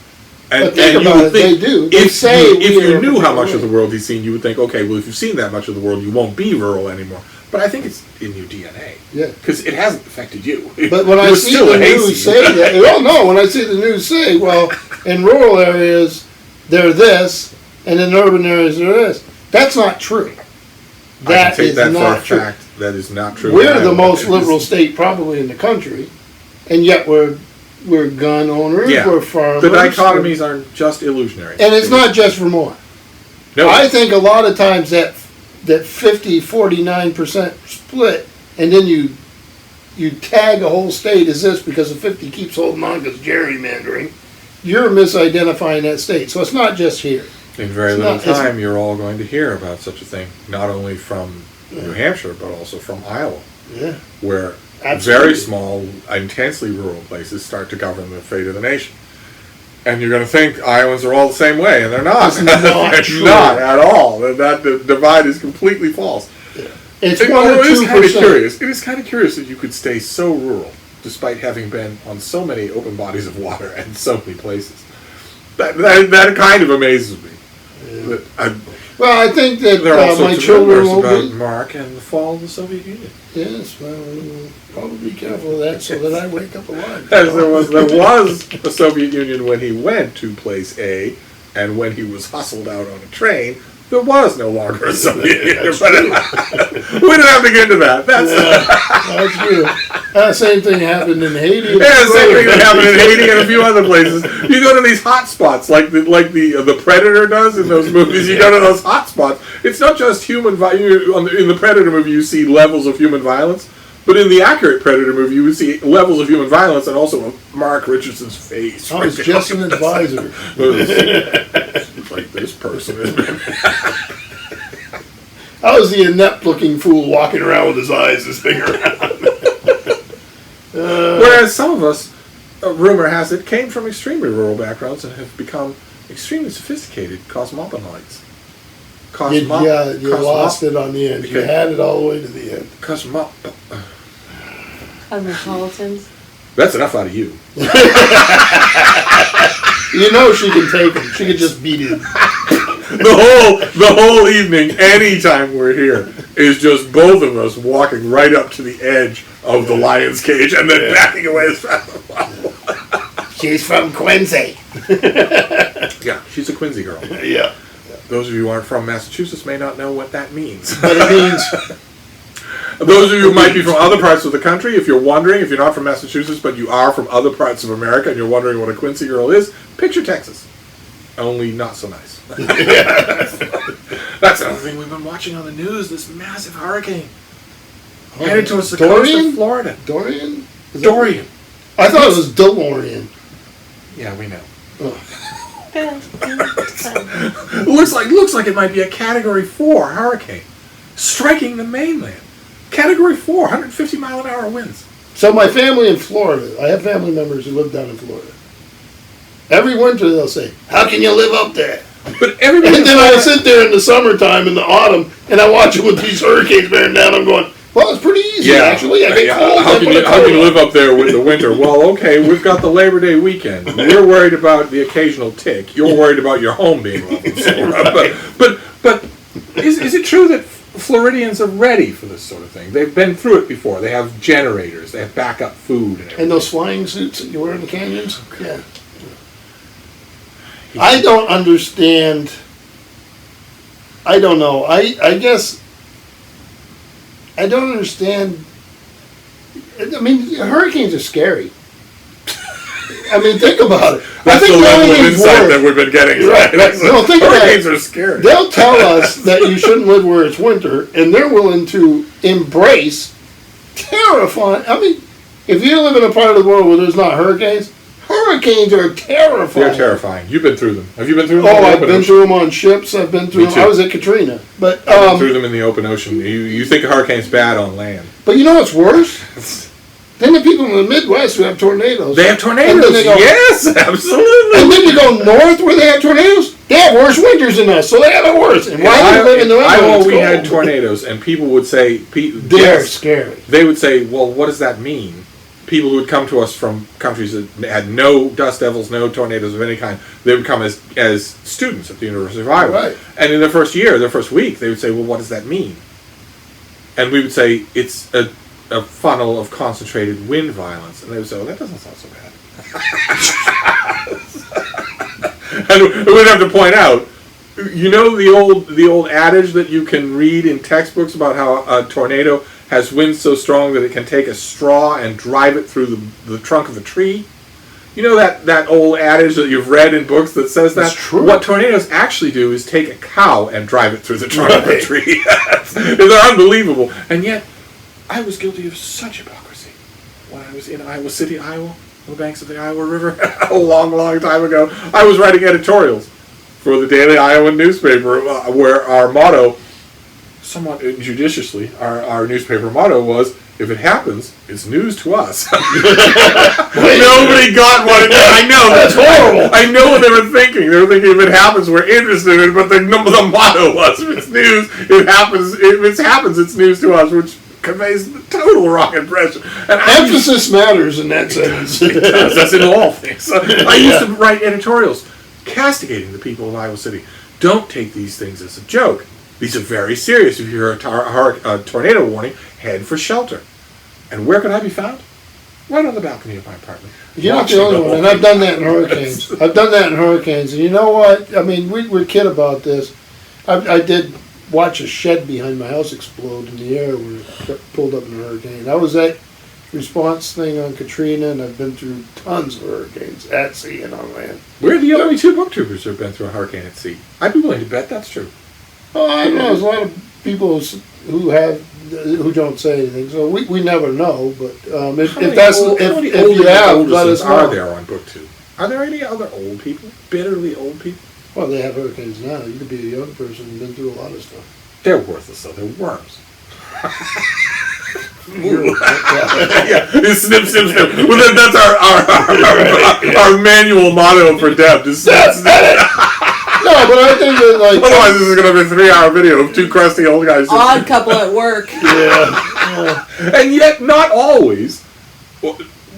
But think about it, they do. If you knew how much of the world he's seen, you would think, okay, well, if you've seen that much of the world, you won't be rural anymore. But I think it's in your DNA. Yeah. Because it hasn't affected you. But when I see the news say that, well, no, when I see the news say, well, in rural areas, they're this, and in urban areas, they're this. That's not true. That is not true. Fact. That is not true. We're the most liberal state probably in the country, and yet we're gun owners, we're farmers. The dichotomies are just illusionary. And it's not just Vermont. No. I think a lot of times that 49% split, and then you tag a whole state as this because the 50 keeps holding on because gerrymandering, you're misidentifying that state. So it's not just here. In very little time, you're all going to hear about such a thing, not only from New Hampshire, but also from Iowa, where very small, intensely rural places start to govern the fate of the nation. And you're going to think Iowans are all the same way, and they're not. It's not They're true. not at all. That divide is completely false. It's It 1 or is 2%. kind of curious. It is kind of curious that you could stay so rural, despite having been on so many open bodies of water and so many places. That kind of amazes me. Well, I think that There are all my sorts of children rumors will about be. Mark and the fall of the Soviet Union. Yes, well, we'll probably be careful of that so that I wake up alive. As there was a Soviet Union when he went to place A, and when he was hustled out on a train, there was no longer a Soviet Union. But we don't have to get into that. That's true. Same thing happened in Haiti. Yeah, the same thing that happened in Haiti and a few other places. You go to these hot spots, like the Predator does in those movies. You go to those hot spots. It's not just human violence. In the Predator movie, you see levels of human violence, but in the accurate Predator movie, you would see levels of human violence and also Mark Richardson's face. I was just an advisor. Like this person has been. I was the inept-looking fool walking around with his eyes this big around. Whereas some of us, rumor has it, came from extremely rural backgrounds and have become extremely sophisticated cosmopolites. You lost it on the end. You had it all the way to the end. Cosmopolitans. That's enough out of you. You know she can take him. She can just beat him. The whole evening, anytime we're here, is just both of us walking right up to the edge of the lion's cage and then backing away as fast as possible. She's from Quincy. Yeah, she's a Quincy girl. Yeah. Those of you who aren't from Massachusetts may not know what that means. But it means... Those of you who might be from other parts of the country, if you're wondering, if you're not from Massachusetts, but you are from other parts of America and you're wondering what a Quincy girl is, picture Texas. Only not so nice. That's another thing we've been watching on the news, this massive hurricane. Headed towards the coast of Florida. Dorian? Dorian. I thought it was DeLorean. Yeah, we know. Oh. Looks like it might be a Category 4 hurricane striking the mainland. Category 4, 150 mile an hour winds. So my family in Florida, I have family members who live down in Florida. Every winter they'll say, "How can you live up there?" But everybody. And then I sit there in the summertime, in the autumn, and I watch it with these hurricanes bearing down. I'm going, well, it's pretty easy, actually. I get cold. How can you live up there with the winter? Well, okay, we've got the Labor Day weekend. We're worried about the occasional tick. You're worried about your home being leveled. But is it true that Floridians are ready for this sort of thing? They've been through it before. They have generators. They have backup food. And those flying suits that you wear in the canyons? Yeah. I don't understand. I don't know. I guess I don't understand. I mean, hurricanes are scary. I mean, think about it. That's the level of insight that we've been getting. Right. No, think about it. Hurricanes are scary. They'll tell us that you shouldn't live where it's winter, and they're willing to embrace terrifying. I mean, if you live in a part of the world where there's not hurricanes, hurricanes are terrifying. They're terrifying. You've been through them. Have you been through them? Oh, I've been through them on ships. I've been through them. I was at Katrina. But I've been through them in the open ocean. You think a hurricane's bad on land. But you know what's worse? Then the people in the Midwest who have tornadoes. They have tornadoes. Yes, absolutely. And then you go north where they have tornadoes. They have worse winters than us, so they have it worse. And why do you live in the winter? Iowa, we had tornadoes, and people would say, they're scary. They would say, well, what does that mean? People who would come to us from countries that had no dust devils, no tornadoes of any kind, they would come as students at the University of Iowa. Right. And in their first year, their first week, they would say, well, what does that mean? And we would say, it's a funnel of concentrated wind violence. And they would say, well, that doesn't sound so bad. And we'd have to point out, you know the old adage that you can read in textbooks about how a tornado has winds so strong that it can take a straw and drive it through the trunk of a tree? You know that old adage that you've read in books that says that? That's true. What tornadoes actually do is take a cow and drive it through the trunk of a tree. They're unbelievable. And yet, I was guilty of such hypocrisy when I was in Iowa City, Iowa, on the banks of the Iowa River, a long, long time ago. I was writing editorials for the Daily Iowan newspaper, where our motto, somewhat injudiciously, our newspaper motto was, If it happens, it's news to us. Nobody got what it is. I know. That's horrible. I know what they were thinking. They were thinking if it happens, we're interested in it. But the motto was, if it's news, it happens. If it happens, it's news to us, which conveys the total wrong impression. And Emphasis matters in that sentence. it does. That's in all things. I used to write editorials castigating the people of Iowa City. Don't take these things as a joke. These are very serious. If you hear a tornado warning, head for shelter. And where could I be found? Right on the balcony of my apartment. You're not the only one, and I've done that in hurricanes. And you know what? I mean, we were kid about this. I did watch a shed behind my house explode in the air when it got pulled up in a hurricane. That was that response thing on Katrina, and I've been through tons of hurricanes at sea and on land. We're the only two booktubers who have been through a hurricane at sea. I'd be willing to bet that's true. Oh, I don't know. There's a lot of people who don't say anything, so we never know. But if you have, let us know. Are there on BookTube? Are there any other old people, bitterly old people? Well, they have hurricanes now. You could be a young person and been through a lot of stuff. They're worthless, though. They're worms. Yeah. Snip, snip, snip. Well, that's our manual motto for Deb. Just snip, snip. No, but I think that Otherwise, this is going to be a 3-hour video of two crusty old guys. Odd couple at work. Yeah. And yet, not always,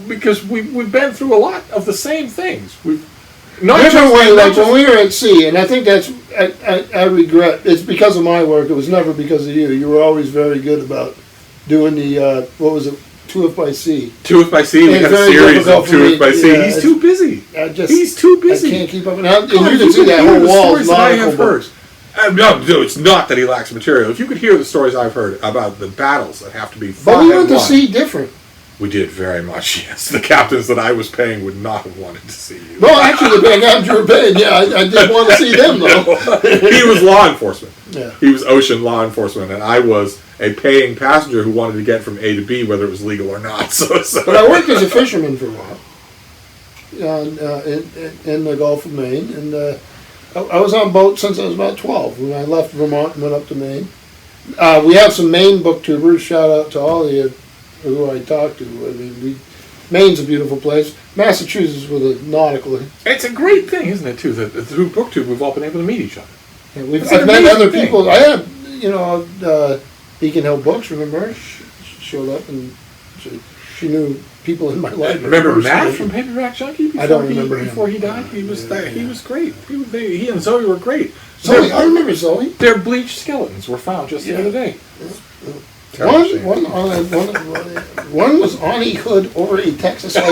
because we've been through a lot of the same things. Different way, like when we were at sea, and I think that's, I regret, it's because of my work, it was never because of you. You were always very good about doing the, what was it, 2F by Sea. 2F by Sea, we had a series of 2F by Sea. He's too busy. He's too busy. I can't keep up. And you can see that whole wall of Nautical books. No, it's not that he lacks material. If you could hear the stories I've heard about the battles that have to be fought. But we went to sea different. We did very much, yes. The captains that I was paying would not have wanted to see you. No, actually, the captains you were paying, yeah, I did want to see them, though. He was law enforcement. Yeah. He was ocean law enforcement, and I was a paying passenger who wanted to get from A to B, whether it was legal or not. But I worked as a fisherman for a while in the Gulf of Maine, and I was on boat since I was about 12. When I left Vermont and went up to Maine. We have some Maine booktubers. Shout out to all of you who I talked to. I mean, Maine's a beautiful place. Massachusetts with a Nautical. It's a great thing, isn't it, too, that through BookTube we've all been able to meet each other. Yeah, I've met other people. I had, Beacon Hill Books, remember? She showed up and she knew people in my library. Remember Matt from Paperback Junkie? I don't remember him. Before he died, he was great. He and Zoe were great. Zoe, I remember Zoe. Their bleached skeletons were found just the other day. One was on a hood over a Texas highway.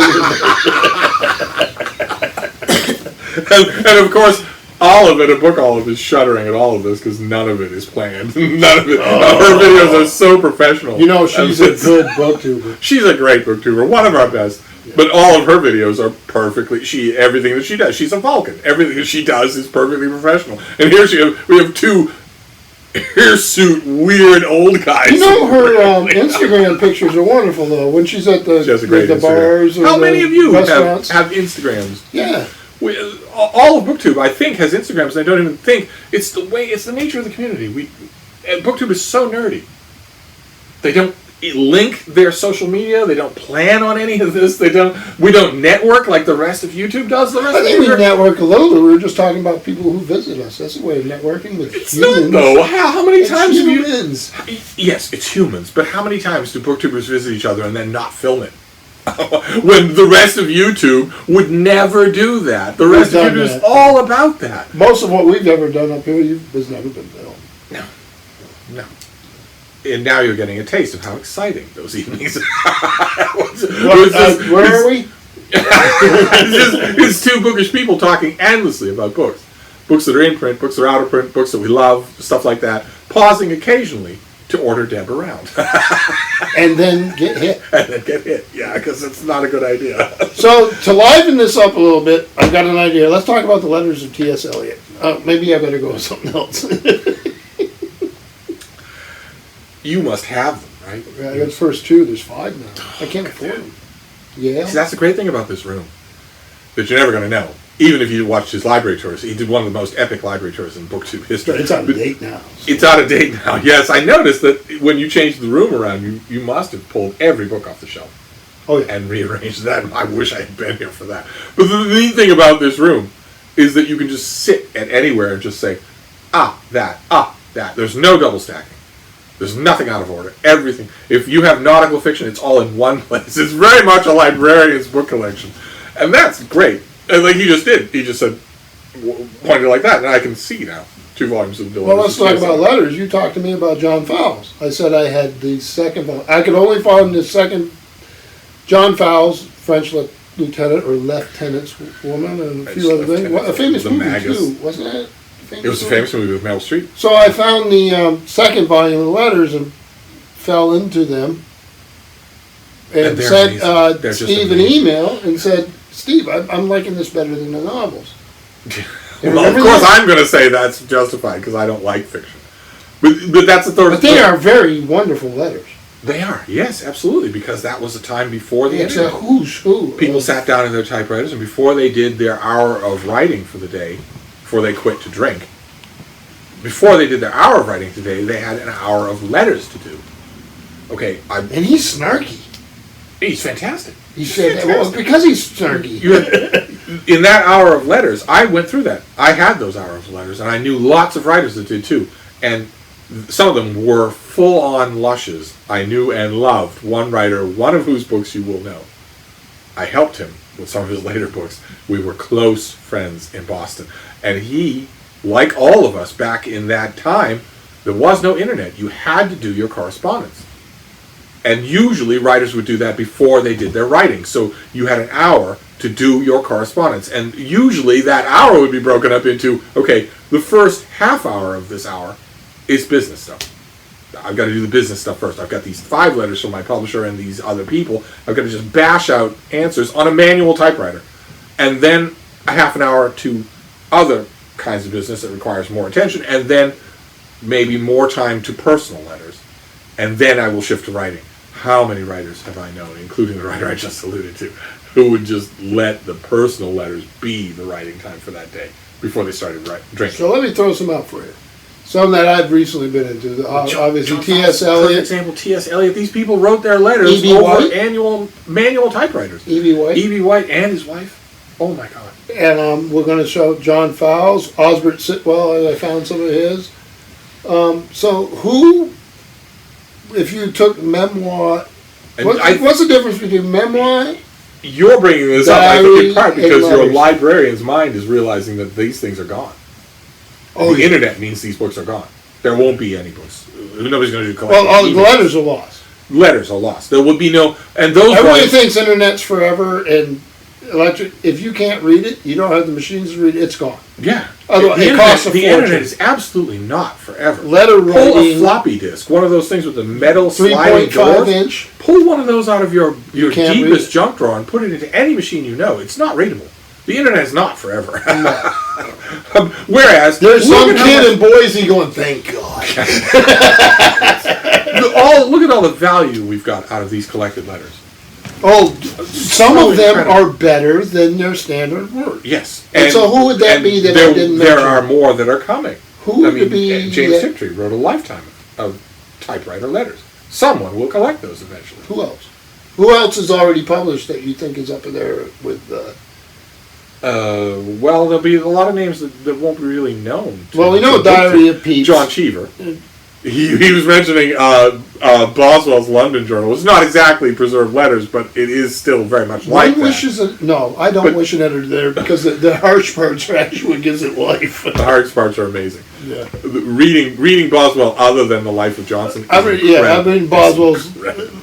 and of course, all of it, a book all of it, is shuddering at all of this because none of it is planned. None of it. Her videos are so professional. You know, she's a good booktuber. She's a great booktuber, one of our best. Yeah. But all of her videos are perfectly. Everything that she does, she's a Vulcan. Everything that she does is perfectly professional. And here we have two hirsute, weird old guys. You know, her Instagram pictures are wonderful, though. When she's at the bars or How many of you have Instagrams? Yeah. All of BookTube, I think, has Instagrams, and I don't even think it's the nature of the community. BookTube is so nerdy. They don't link their social media. They don't plan on any of this. We don't network like the rest of YouTube does. I think we network a little. We were just talking about people who visit us. That's a way of networking with humans. Not, though. How many times have you... Yes, it's humans, but how many times do booktubers visit each other and then not film it? When the rest of YouTube would never do that. The rest of YouTube is all about that. Most of what we've ever done up here has never been filmed. No. And now you're getting a taste of how exciting those evenings are. Where are we? It's two bookish people talking endlessly about books. Books that are in print, books that are out of print, books that we love, stuff like that. Pausing occasionally to order Deb around. And then get hit. Yeah, because it's not a good idea. So, to liven this up a little bit, I've got an idea. Let's talk about the letters of T.S. Eliot. Maybe I better go with something else. You must have them, right? I got the first two. There's 5 now. I can't afford them. Yeah. See, that's the great thing about this room. That you're never going to know. Even if you watched his library tours, he did one of the most epic library tours in Booktube history. But it's out of date now. It's out of date now. Yes, I noticed that when you changed the room around, you must have pulled every book off the shelf. Oh, yeah. And rearranged that. I wish I had been here for that. But the neat thing about this room is that you can just sit at anywhere and just say, that. There's no double stacking. There's nothing out of order. Everything. If you have nautical fiction, it's all in one place. It's very much a librarian's book collection. And that's great. And like he just did. He just said, pointed like that, and I can see now. 2 volumes of Dylan. Well, let's talk about letters. You talked to me about John Fowles. I said I had the second volume. I could only find the second John Fowles, French lieutenant or lieutenant's woman, and a few other things. A famous movie, too, wasn't it? It was a famous movie with Meryl Streep. So I found the second volume of the letters and fell into them and sent Steve an email and said, Steve, I'm liking this better than the novels. Well, of course I'm going to say that's justified because I don't like fiction. But that's the third. But they are very wonderful letters. They are, yes, absolutely, because that was a time before the It's internet. a who's who. People sat down in their typewriters, and before they did their hour of writing for the day, before they quit to drink, before they did their hour of writing today, they had an hour of letters to do. Okay, And he's snarky. he's fantastic. He said that, well, because he's snarky. In that hour of letters, I went through that. I had those hours of letters, and I knew lots of writers that did too. And some of them were full-on lushes. I knew and loved one writer, one of whose books you will know. I helped him with some of his later books. We were close friends in Boston. And he, like all of us back in that time, there was no internet. You had to do your correspondence. And usually writers would do that before they did their writing. So you had an hour to do your correspondence. And usually that hour would be broken up into, okay, the first half hour of this hour is business stuff. I've got to do the business stuff first. I've got these 5 letters from my publisher and these other people. I've got to just bash out answers on a manual typewriter. And then a half an hour to other kinds of business that requires more attention. And then maybe more time to personal letters. And then I will shift to writing. How many writers have I known, including the writer I just alluded to, who would just let the personal letters be the writing time for that day before they started drinking? So let me throw some out for you. Some that I've recently been into. Obviously, T.S. Eliot. For example, T.S. Eliot. These people wrote their letters E.B. over White? manual typewriters. E.B. White. E.B. White and his wife. Oh my God. And we're going to show John Fowles, Osbert Sitwell. I found some of his. So who, if you took memoir, what's the difference between memoir? You're bringing this up, I think, in part because your letters. librarian's mind is realizing that these things are gone. Oh, The internet means these books are gone. There won't be any books. Nobody's going to do collecting. Well, the letters are lost. Letters are lost. There will be no, and those Everybody volumes, thinks internet's forever and electric. If you can't read it, you don't have the machines to read it. It's gone. yeah. Otherwise, The it costs a the fortune. internet is absolutely not forever. Letter Pull a writing, floppy disk, one of those things with the metal sliding 3.5 doors. inch. Pull one of those out of your can't read deepest it. junk drawer and put it into any machine you know. It's not readable. The internet is not forever. Whereas There's look some at how kid in Boise going, thank God. look at all the value we've got out of these collected letters. Oh, some So of them incredible. are better than their standard work. Yes. And so who would that and be that I there, didn't There mention? are more that are coming. Who I would mean, be James that- Tiptree wrote a lifetime of typewriter letters. Someone will collect those eventually. Who else? Who else is already published that you think is up in there with? Well, there'll be a lot of names that won't be really known. Well, we know Diary of Pepys. John Cheever. He was mentioning Boswell's London Journal. It's not exactly preserved letters, but it is still very much like One that. wishes no, I don't wish an editor there because the harsh parts are actually what gives it life. The hard parts are amazing. Yeah. Reading Boswell other than the Life of Johnson. I've read Boswell's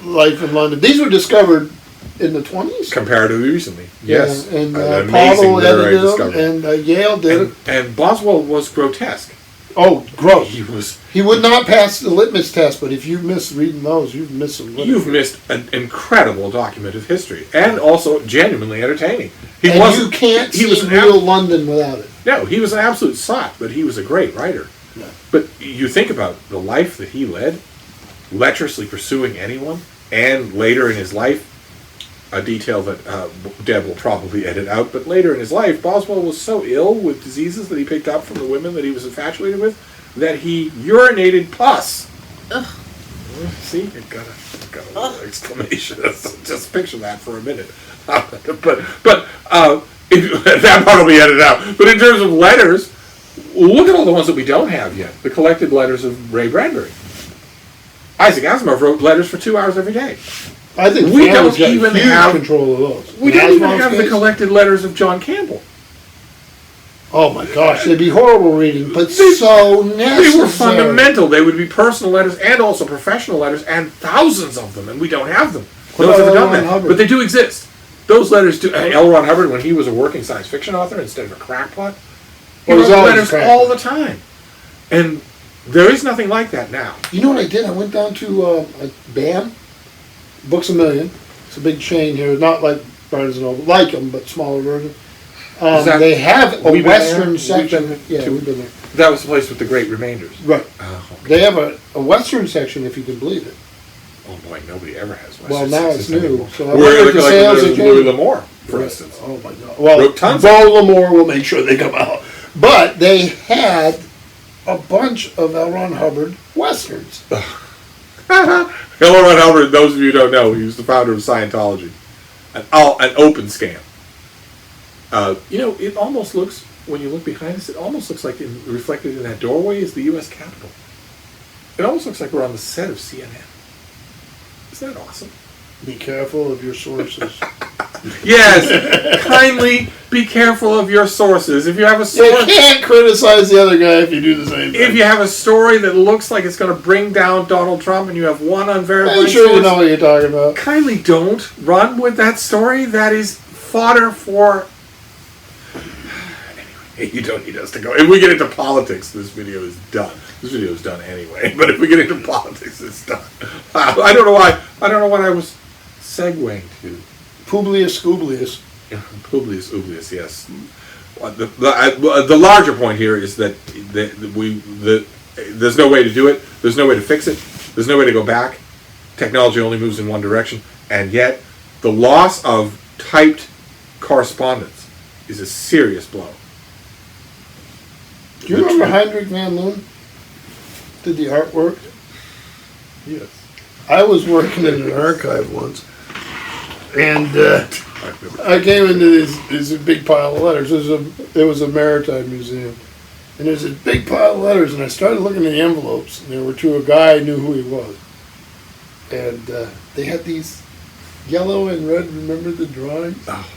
Life in London. These were discovered in the 20s. Comparatively recently. Yes. Yeah, and An amazing Paul literary edited them, discovery. and Yale did it. And Boswell was grotesque. Oh, gross. He He would not pass the litmus test, but if you miss reading those, you've missed some literature. You've missed an incredible document of history, and also genuinely entertaining. And you can't see real London without it. No, he was an absolute sot, but he was a great writer. No. But you think about the life that he led, lecherously pursuing anyone, and later in his life, a detail that Deb will probably edit out, but later in his life, Boswell was so ill with diseases that he picked up from the women that he was infatuated with that he urinated pus. Ugh. See, it got a little exclamation. Just picture that for a minute. But that part will be edited out. But in terms of letters, look at all the ones that we don't have yet. The collected letters of Ray Bradbury. Isaac Asimov wrote letters for 2 hours every day. I think We Family's don't got even huge have- control of those. We In don't even Asimov's have the case- collected letters of John Campbell. Oh my gosh, they'd be horrible reading, but so necessary. They were fundamental. They would be personal letters and also professional letters, and thousands of them, and we don't have them. What No one's about ever done L. Ron that. Hubbard? But they do exist. Those letters do. L. Ron Hubbard, when he was a working science fiction author instead of a crackpot, he Well, he's wrote always letters a crackpot. all the time. And there is nothing like that now. You know what I did? I went down to a BAM, Books A Million. It's a big chain here, not like Barnes & Noble, like them, but smaller version. Is that- They have a we've been there? Western We've section. been Yeah, to- we've been there. That was the place with the great remainders. Right. Oh, They have a Western section, if you can believe it. oh boy, nobody ever has Western Well, now Sixes it's new, anymore. so I Where wonder the if the collected sales letters are of Louis changing. L'Amour, for instance. Oh my God. Well, Wrote tons Bo L'Amour will make sure they come out. But they had a bunch of L. Ron Hubbard Westerns. L. Ron Hubbard, those of you who don't know, he was the founder of Scientology. An open scam. It almost looks, when you look behind us, it almost looks like reflected in that doorway is the U.S. Capitol. It almost looks like we're on the set of CNN. Isn't that awesome? Be careful of your sources. Yes, kindly be careful of your sources. If you have a You source, can't criticize the other guy if you do the same thing. if you have a story that looks like it's going to bring down Donald Trump and you have one unverified I'm sure source, you know what you're talking about. kindly don't run with that story. That is fodder for... Anyway, you don't need us to go. If we get into politics, this video is done. This video is done anyway. But if we get into politics, it's done. I don't know why. I don't know what I was segueing to. Publius Scublius. Publius Ublius, yes. The larger point here is that there's no way to do it. There's no way to fix it. There's no way to go back. Technology only moves in one direction, and yet the loss of typed correspondence is a serious blow. Do you remember Heinrich van Loon? Did the artwork? Yes. I was working in an archive once, and I came into this big pile of letters. It was a maritime museum, and there's a big pile of letters, and I started looking at the envelopes, and there were to a guy I knew who he was, and they had these yellow and red. Remember the drawings? Oh.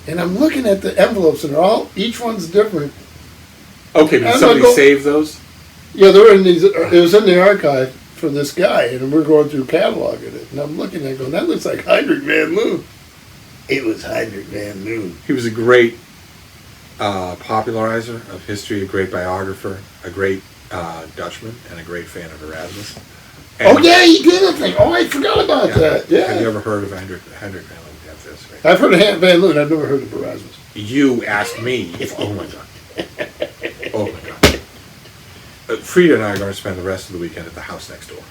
And I'm looking at the envelopes, and each one's different. Okay, did I'm somebody gonna go- save those? Yeah, they were in these. It was in the archive for this guy, and we're going through cataloging it, and I'm looking at it, going, that looks like Heinrich van Loon. It was Heinrich van Loon. He was a great popularizer of history, a great biographer, a great Dutchman, and a great fan of Erasmus. Oh yeah, he did a thing. Oh, I forgot about that. Yeah. Have you ever heard of Heinrich van Loon? Yes, that's right. I've heard of Van Loon. I've never heard of Erasmus. You asked me if. Oh my god. Oh my god. Frida and I are going to spend the rest of the weekend at the house next door.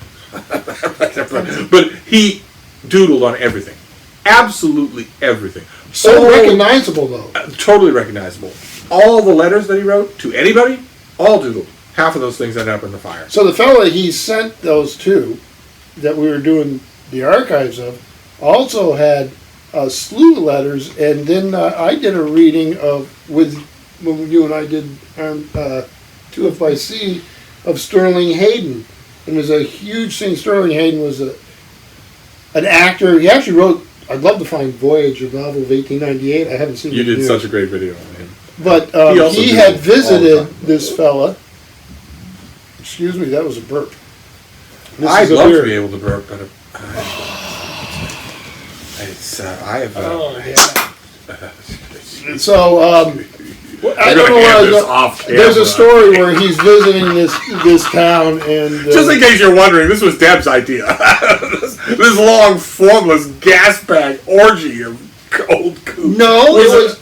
But he doodled on everything. Absolutely everything. So recognizable though. Totally recognizable. All the letters that he wrote to anybody, all doodled. Half of those things ended up in the fire. So the fellow that he sent those to, that we were doing the archives of, also had a slew of letters, and then I did a reading when you and I did 2F by C of Sterling Hayden. And it was a huge thing. Sterling Hayden was an actor. He actually wrote, I'd love to find Voyage, a novel of 1898. I haven't seen it. You in did years. such a great video on him. But He also he did had all the visited time. this fella. Excuse me, that was a burp. This I'd is a love beer. to be able to burp, but I have. Oh, yeah. So, I don't know end why. this off There's camera. a story where he's visiting this town, and Just in case you're wondering, this was Deb's idea. this long, formless gas bag orgy of cold cool. no, it was.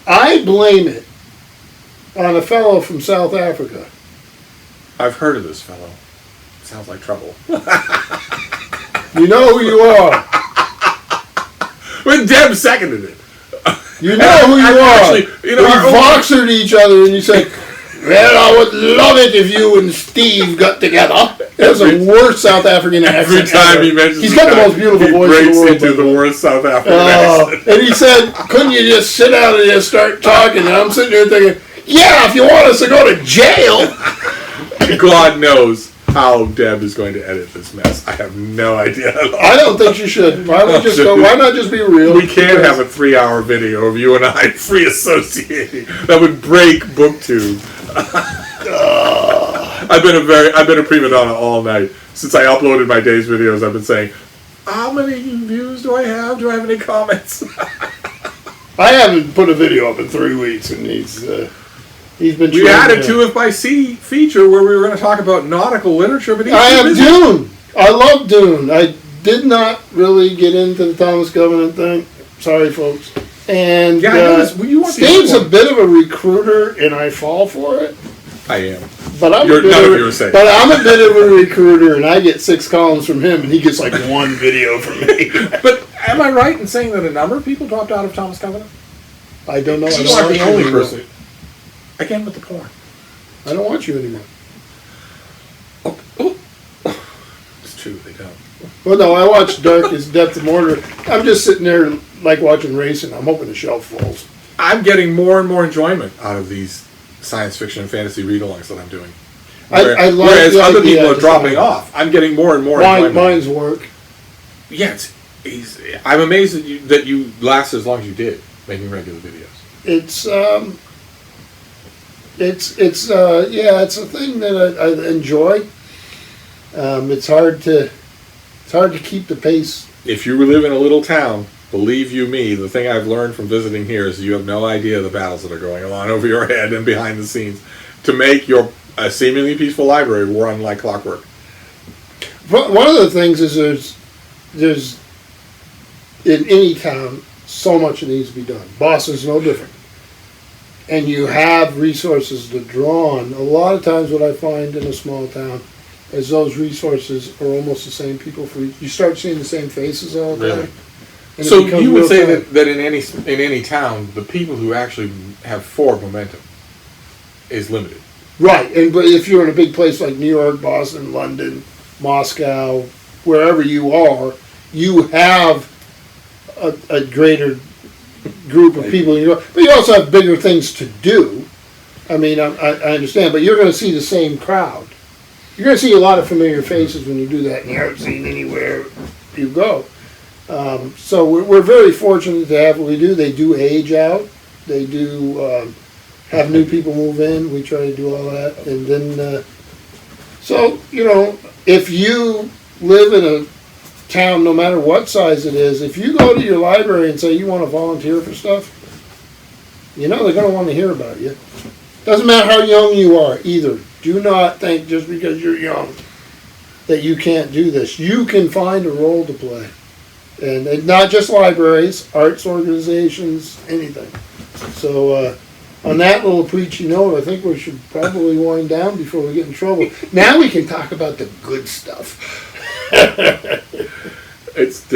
I blame it on a fellow from South Africa. I've heard of this fellow. Sounds like trouble. You know who you are. When Deb seconded it. You know who you are. Actually, you know, we our own- voxered each other, and you said, "Well, I would love it if you and Steve got together." That's the worst South African accent. Every time ever. he mentions he's got the most beautiful voice in he the breaks world. into by the the way. worst South African accent. And he said, "Couldn't you just sit down and just start talking?" And I'm sitting there thinking, "Yeah, if you want us to go to jail." God knows how Deb is going to edit this mess. I have no idea at all. I don't think you should. Why not just go? Why not just be real? We can't have a 3-hour video of you and I free associating. That would break BookTube. I've been a prima donna all night since I uploaded my day's videos. I've been saying, how many views do I have? Do I have any comments? I haven't put a video up in 3 weeks, and he's been. We had a 2 by C feature where we were going to talk about nautical literature, but I have Dune. I love Dune. I did not really get into the Thomas Covenant thing. Sorry, folks. And Yeah, I noticed, you want the Steve's other a one. bit of a recruiter, and I fall for it. I am. But I'm You're- a bit none of, of you are saying. But I'm a bit of a recruiter, and I get 6 columns from him, and he gets like 1 video from me. But am I right in saying that a number of people dropped out of Thomas Covenant? I don't know. I You don't aren't want the you only anymore. person. Again with the porn. I don't want you anymore. It's true, they don't. Well, no, I watched Darkest Depth of Mortar. I'm just sitting there like watching racing. I'm hoping the shelf falls. I'm getting more and more enjoyment out of these science fiction and fantasy read-alongs that I'm doing. I like Whereas the other idea, people I are just dropping don't- off. I'm getting more and more Mine, enjoyment. mine's work. Yeah, it's easy. I'm amazed that you lasted as long as you did making regular videos. It's it's a thing that I enjoy. It's hard to keep the pace. If you live in a little town, believe you me, the thing I've learned from visiting here is you have no idea the battles that are going on over your head and behind the scenes to make your seemingly peaceful library run like clockwork. One of the things is there's in any town so much that needs to be done. Boston's no different. And you have resources to draw on. A lot of times what I find in a small town is those resources are almost the same people for each. You start seeing the same faces all the Really? time. and it So becomes you would real say fun. that in any town, the people who actually have forward momentum is limited. Right, but if you're in a big place like New York, Boston, London, Moscow, wherever you are, you have a greater group of people. But you also have bigger things to do. I mean, I understand, but you're going to see the same crowd. You're going to see a lot of familiar faces when you do that in the art scene anywhere you go. So we're very fortunate to have what we do. They do age out. They do have new people move in. We try to do all that. And then, so, if you live in a town, no matter what size it is, if you go to your library and say you want to volunteer for stuff, they're going to want to hear about you. Doesn't matter how young you are either. Do not think just because you're young that you can't do this. You can find a role to play. And not just libraries, arts organizations, anything. So on that little preachy note, I think we should probably wind down before we get in trouble. Now we can talk about the good stuff. It's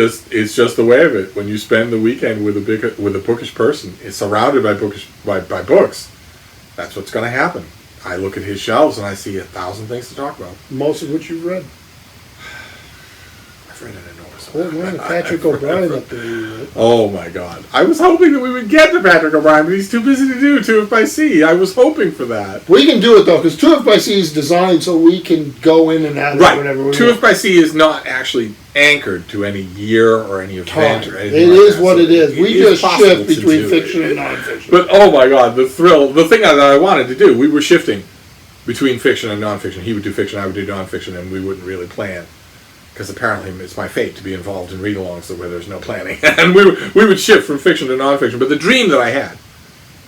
just the way of it. When you spend the weekend with a bookish person, it's surrounded by books. That's what's going to happen. I look at his shelves and I see 1,000 things to talk about. Most of which you've read. I've read an enormous Oh, amount. man, Patrick O'Brien up there. You read. Oh my God! I was hoping that we would get to Patrick O'Brien, but he's too busy to do 2 by C. I was hoping for that. We can do it though, because 2 by C is designed so we can go in and out of whatever we 2 want. by C is not actually anchored to any year or any event or anything. It like is that. what So it is. We is just possible shift to between do fiction it. and nonfiction. But oh my God, the thrill, the thing that I wanted to do, we were shifting between fiction and nonfiction. He would do fiction, I would do nonfiction, and we wouldn't really plan. Because apparently it's my fate to be involved in read-alongs where there's no planning. And we would shift from fiction to nonfiction. But the dream that I had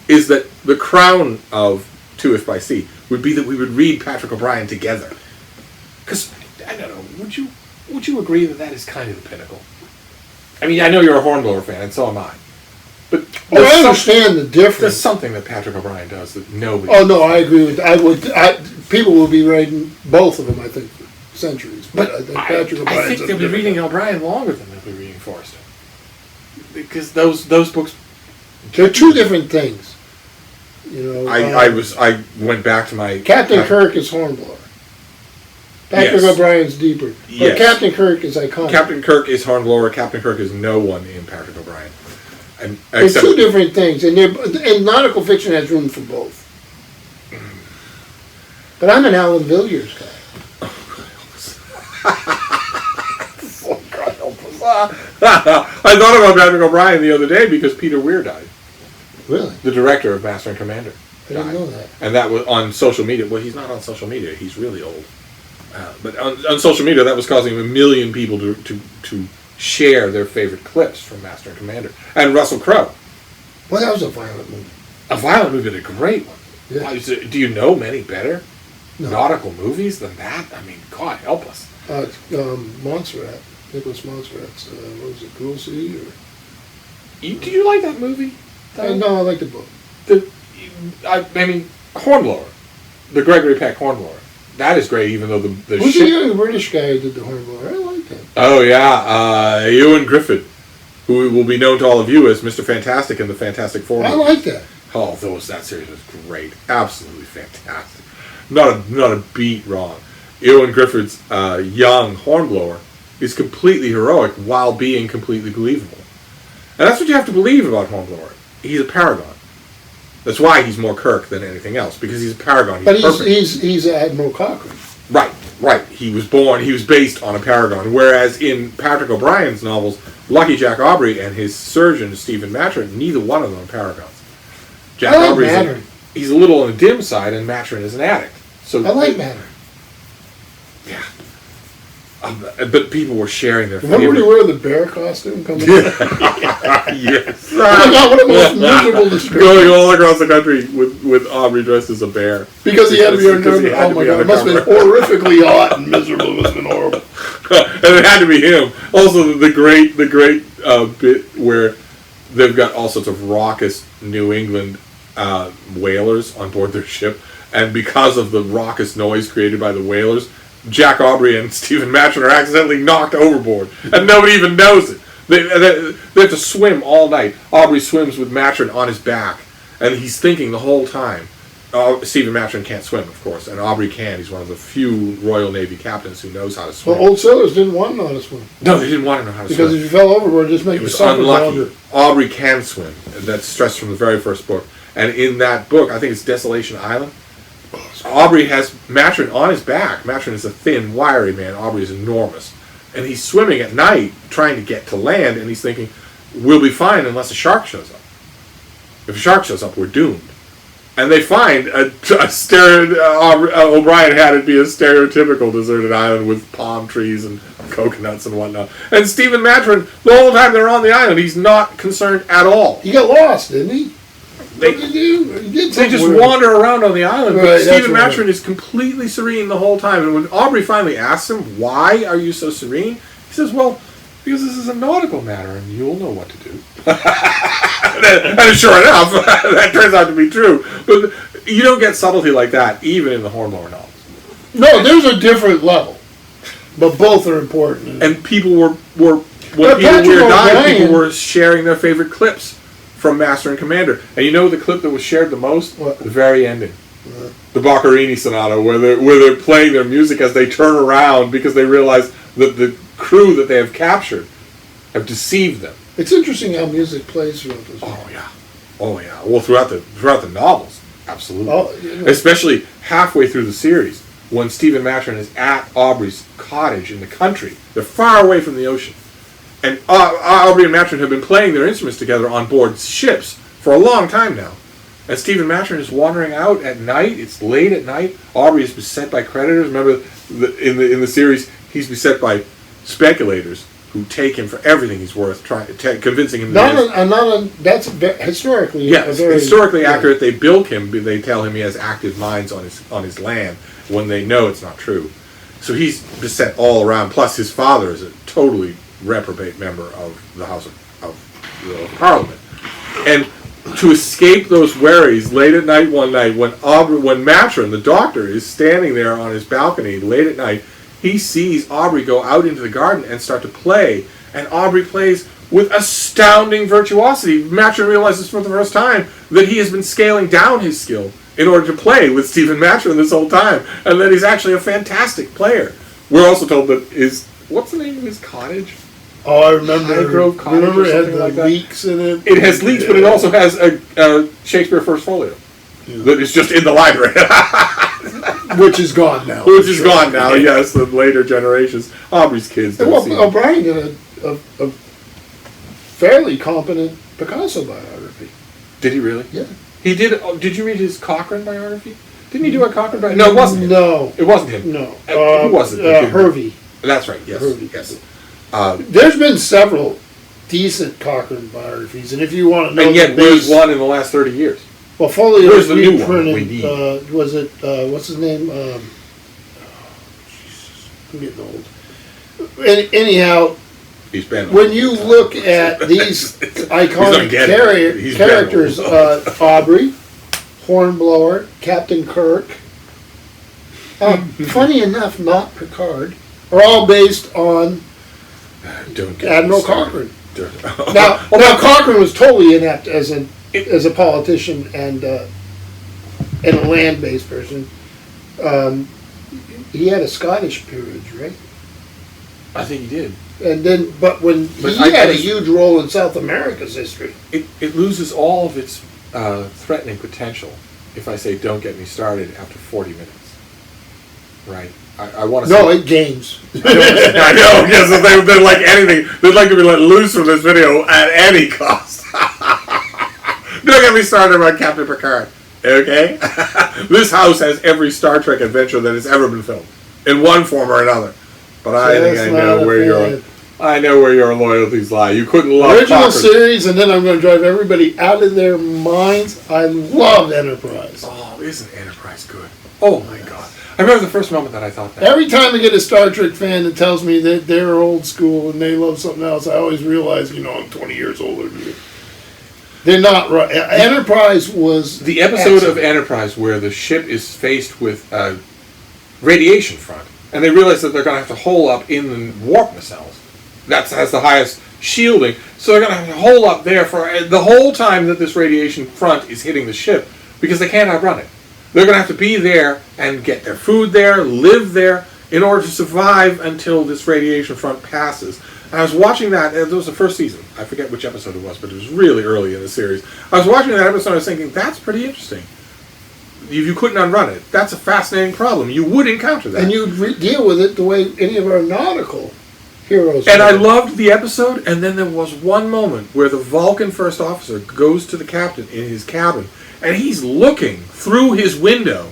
is that the crown of 2 by C would be that we would read Patrick O'Brien together. Because, I don't know, would you agree that is kind of the pinnacle? I mean, I know you're a Hornblower fan, and so am I. But I understand the there's difference. something that Patrick O'Brien does that nobody... Oh no, I agree with. People will be reading both of them. I think for centuries. But I think Patrick I O'Brien's think a they'll be different- reading O'Brien longer than they'll be reading Forrester. because those books. They're two different things. You know, I went back to my Captain Kirk is Hornblower. Patrick Yes. O'Brien's deeper. But Yes. Captain Kirk is iconic. Captain Kirk is Hornblower. Captain Kirk is no one in Patrick O'Brien. And They're except two different things, and nautical fiction has room for both. But I'm an Alan Villiers guy. I thought about Patrick O'Brien the other day because Peter Weir died, Really? the director of Master and Commander. I didn't know that. And that was on social media. Well, he's not on social media. He's really old. But on social media, that was causing 1 million people to share their favorite clips from Master and Commander. And Russell Crowe. Well, that was a violent movie. A violent movie, but a great one. Yeah. Do you know many better No. nautical movies than that? I mean, God help us. Montserrat. Nicholas Montserrat's, what was it, Cruel Sea? Or... Do you like that movie? no, I like the book. I mean, Hornblower. The Gregory Peck Hornblower. That is great, even though the Who's ship... the young British guy who did the Hornblower? I like that. Oh, yeah. Ewan Griffith, who will be known to all of you as Mr. Fantastic in the Fantastic Four. I like that. Oh, that series was great. Absolutely fantastic. Not a beat wrong. Ewan Griffith's young Hornblower is completely heroic while being completely believable. And that's what you have to believe about Hornblower. He's a paragon. That's why he's more Kirk than anything else, because he's a paragon. But he's Admiral Cochrane. Right. He was based on a paragon. Whereas in Patrick O'Brien's novels, Lucky Jack Aubrey and his surgeon, Stephen Maturin, neither one of them are paragons. Jack I like Aubrey's Maturin. He's a little on the dim side, and Maturin is an addict. So I like Maturin. Yeah. But people were sharing their Remember when he wore the bear costume coming in? Yes. Oh my God, what a most miserable description. Going all across the country with Aubrey dressed as a bear. Because he had to be Because he undercover. had Oh to my be God, it must have been undercover. horrifically hot and miserable. It must have been horrible. And it had to be him. Also, the great bit where they've got all sorts of raucous New England whalers on board their ship, and because of the raucous noise created by the whalers, Jack Aubrey and Stephen Maturin are accidentally knocked overboard, and nobody even knows it. They have to swim all night. Aubrey swims with Maturin on his back, and he's thinking the whole time. Stephen Maturin can't swim, of course, and Aubrey can. He's one of the few Royal Navy captains who knows how to swim. Well, old sailors didn't want to know how to swim. No, they didn't want to know how to Because swim. if you fell overboard, it just make It you was suffer unlucky. longer. Aubrey can swim. That's stressed from the very first book. And in that book, I think it's Desolation Island, Aubrey has Maturin on his back. Maturin is a thin, wiry man. Aubrey is enormous. And he's swimming at night, trying to get to land, and he's thinking, we'll be fine unless a shark shows up. If a shark shows up, we're doomed. And they find O'Brien had it be a stereotypical deserted island with palm trees and coconuts and whatnot. And Stephen Maturin, the whole time they're on the island, he's not concerned at all. He got lost, didn't he? They- What did he do? He did They something just weird. wander around on the island. Right, But that's Stephen right. Maturin is completely serene the whole time. And when Aubrey finally asks him, why are you so serene? He says, well, because this is a nautical matter and you'll know what to do. And sure enough, that turns out to be true. But you don't get subtlety like that, even in the Hornblower novels. No, there's a different level. But both are important. And people were when But Peter Patrick Weir died, O'Brien- people were sharing their favorite clips from Master and Commander. And you know the clip that was shared the most? What? The very ending. The Boccherini Sonata, where they're playing their music as they turn around because they realize that the crew that they have captured have deceived them. It's interesting how music plays throughout this. Oh yeah. Well, throughout the novels, absolutely. Oh, you know. Especially halfway through the series, when Stephen Maturin is at Aubrey's cottage in the country. They're far away from the ocean, and Aubrey and Maturin have been playing their instruments together on board ships for a long time now. And Stephen Maturin is wandering out at night. It's late at night. Aubrey is beset by creditors. Remember, in the series, he's beset by speculators who take him for everything he's worth, convincing him That's historically. yes, a very, historically accurate. They bilk him. They tell him he has active mines on his land when they know it's not true. So he's beset all around. Plus, his father is a totally reprobate member of the House of Parliament. And to escape those worries, late at night one night, when Maturin, the doctor, is standing there on his balcony late at night, he sees Aubrey go out into the garden and start to play. And Aubrey plays with astounding virtuosity. Maturin realizes for the first time that he has been scaling down his skill in order to play with Stephen Maturin this whole time, and that he's actually a fantastic player. We're also told that what's the name of his cottage? Oh, I remember. Highgrove Cottage Remember or it had something the like that? leaks in it. It has leaks, but it also has a Shakespeare First Folio that is just in the library. Which is gone now. Which is gone now, yes, the later generations. Aubrey's kids don't see it. O'Brien did a fairly competent Picasso biography. Did he really? Yeah. He did. Did you read his Cochrane biography? Didn't he do a Cochrane biography? No, it wasn't him. No. It wasn't him. No. Who was it? Hervey. That's right, yes. Hervey. Yes. There's been several decent Cochrane biographies, and if you want to know, And yet there's one in the last 30 years. Well, Folio Where's was the new one reprinted. we need? Was it what's his name? Jesus, I'm getting old. Anyhow, He's been. when you look at these iconic characters, Aubrey, Hornblower, Captain Kirk, funny enough, not Picard, are all based on Don't get Admiral me started. Cochrane. Now Cochrane was totally inept as a politician and a land-based person. He had a Scottish peerage, right? I think he did. And then, but he had a huge role in South America's history. It loses all of its threatening potential if I say "Don't get me started" after 40 minutes. Right. I want to. No, it gains. I know. Yes, they'd like anything. They'd like to be let loose from this video at any cost. Don't get me started on Captain Picard. Okay. This house has every Star Trek adventure that has ever been filmed in one form or another. But I think I know where your loyalties lie. You couldn't love original Cochrane. series, and then I'm going to drive everybody out of their minds. I love Enterprise. Oh, isn't Enterprise good? Oh my God! I remember the first moment that I thought that. Every time I get a Star Trek fan that tells me that they're old school and they love something else, I always realize, I'm 20 years older than you. They're not right. Enterprise was The episode of Enterprise where the ship is faced with a radiation front, and they realize that they're going to have to hole up in the warp nacelles. That has the highest shielding, so they're going to have to hole up there for the whole time that this radiation front is hitting the ship, because they can't outrun it. They're going to have to be there and get their food there, live there, in order to survive until this radiation front passes. And I was watching that, it was the first season. I forget which episode it was, but it was really early in the series. I was watching that episode and I was thinking, that's pretty interesting. If you couldn't outrun it, that's a fascinating problem. You would encounter that. And you'd deal with it the way any of our nautical heroes And would. I loved the episode, and then there was one moment where the Vulcan first officer goes to the captain in his cabin, and he's looking through his window